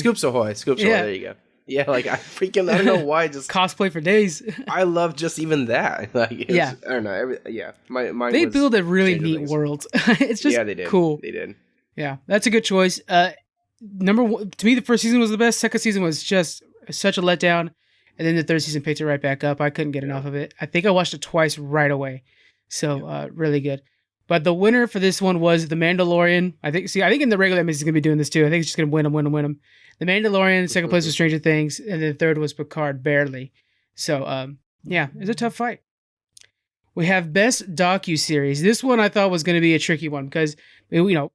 Yeah. There you go. Yeah, like I don't know why, just cosplay for days. I love just even that. Like, I don't know. They build a really neat world. It's just they did. Cool. They did. Yeah, that's a good choice. Number one, to me, the first season was the best. Second season was just such a letdown, and then the third season picked it right back up. I couldn't get enough of it. I think I watched it twice right away, so really good. But the winner for this one was The Mandalorian. I think in the regular Emmys he's gonna be doing this too. I think he's just gonna win them. The Mandalorian. Second place was Stranger Things, and then third was Picard, barely. So it's a tough fight. We have Best Docu-Series. This one I thought was going to be a tricky one because, we're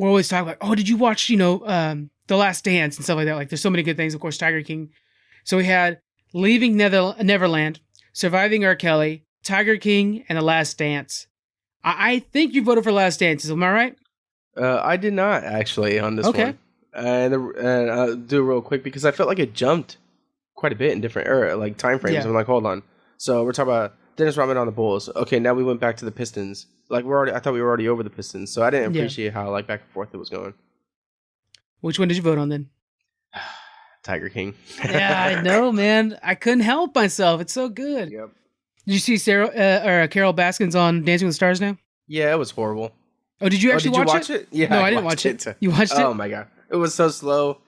always talking about, oh, did you watch, The Last Dance and stuff like that? Like, there's so many good things. Of course, Tiger King. So we had Leaving Neverland, Surviving R. Kelly, Tiger King, and The Last Dance. I think you voted for Last Dance. Am I right? I did not, actually, on this one. And I'll do it real quick because I felt like it jumped quite a bit in different time frames. I'm like, hold on. So we're talking about Dennis Rodman on the Bulls. Okay, now we went back to the Pistons. Like I thought we were already over the Pistons, so I didn't appreciate how back and forth it was going. Which one did you vote on then? Tiger King. Yeah, I know, man. I couldn't help myself. It's so good. Yep. Did you see Carol Baskins on Dancing with the Stars now? Yeah, it was horrible. Oh, did you actually watch it? Yeah, no, I didn't watch it. You watched it? Oh my god, it was so slow.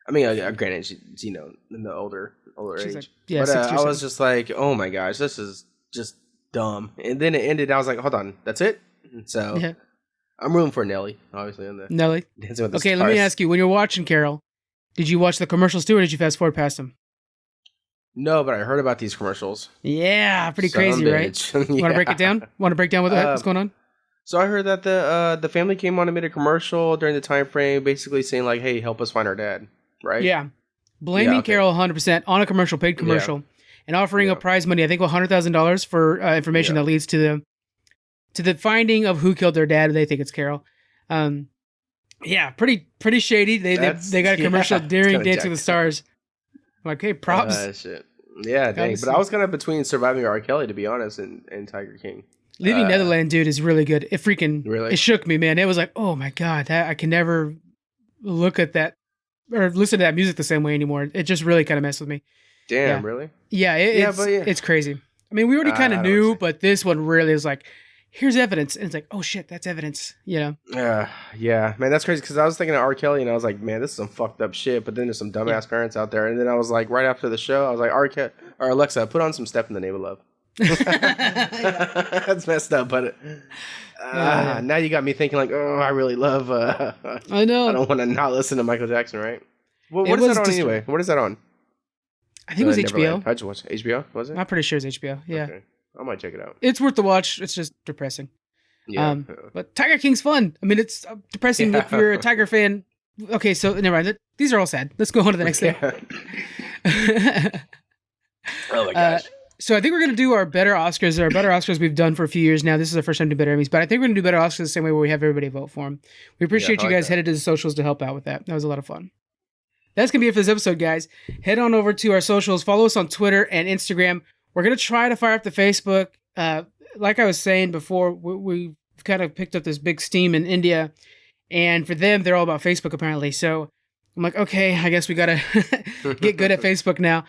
I mean, granted, she's in the older age. Like, yeah, but I was just like, oh my gosh, this is just dumb. And then it ended. I was like, hold on, that's it. So I'm rooting for Nelly, obviously. On the Nelly. Dancing with the Okay, Stars. let me ask you: when you're watching Carol, did you watch the commercials too, or did you fast forward past them? No, but I heard about these commercials. Yeah, pretty crazy, right? Yeah. Want to break it down? Want to break down what's going on? So I heard that the family came on and made a commercial during the time frame, basically saying like, "Hey, help us find our dad." Right? Yeah. Blaming Carol 100% on a commercial, paid commercial, and offering a prize money, I think $100,000 for information that leads to the finding of who killed their dad. They think it's Carol. Pretty shady. They got a commercial during Dancing with the Stars. I'm like, hey, props. Shit. Yeah, dang. But I was kind of between Surviving R. Kelly, to be honest, and Tiger King. Leaving Netherland, dude, is really good. It really shook me, man. It was like, oh my god, I can never look at that or listen to that music the same way anymore. It just really kind of messed with me. Damn, really? Yeah, it's crazy. I mean, we already kind of knew, but this one really is like here's evidence. And it's like, oh shit, that's evidence. You know? Yeah, man, that's crazy because I was thinking of R. Kelly and I was like, man, this is some fucked up shit. But then there's some dumbass parents out there. And then I was like, right after the show, I was like, R. Kelly or Alexa, put on some Step in the Name of Love. That's messed up, but now you got me thinking like, oh, I really love. I know. I don't want to not listen to Michael Jackson, right? Well, what is that on anyway? What is that on? I think it was HBO. I just watched HBO. Was it? I'm pretty sure it's HBO. Yeah, okay. I might check it out. It's worth the watch. It's just depressing. Yeah, but Tiger King's fun. I mean, it's depressing if you're a Tiger fan. Okay, so never mind. These are all sad. Let's go on to the next thing. Oh my gosh. So I think we're going to do our better Oscars. Our better Oscars we've done for a few years now. This is our first time to do better Emmys, but I think we're going to do better Oscars the same way where we have everybody vote for them. We appreciate you guys headed to the socials to help out with that. That was a lot of fun. That's going to be it for this episode, guys. Head on over to our socials. Follow us on Twitter and Instagram. We're going to try to fire up the Facebook. Like I was saying before, we've kind of picked up this big steam in India, and for them, they're all about Facebook apparently. So I'm like, okay, I guess we got to get good at Facebook now.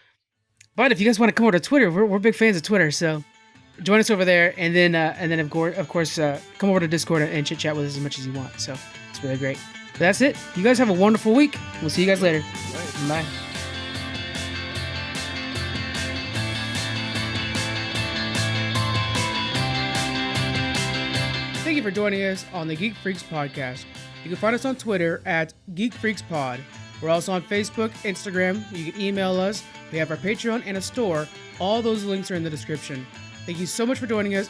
But if you guys want to come over to Twitter, we're big fans of Twitter, so join us over there, and then of course come over to Discord and chit chat with us as much as you want. So it's really great. But that's it. You guys have a wonderful week. We'll see you guys later. Bye. Thank you for joining us on the Geek Freaks podcast. You can find us on Twitter at Geek Freaks Pod. We're also on Facebook, Instagram. You can email us. We have our Patreon and a store. All those links are in the description. Thank you so much for joining us,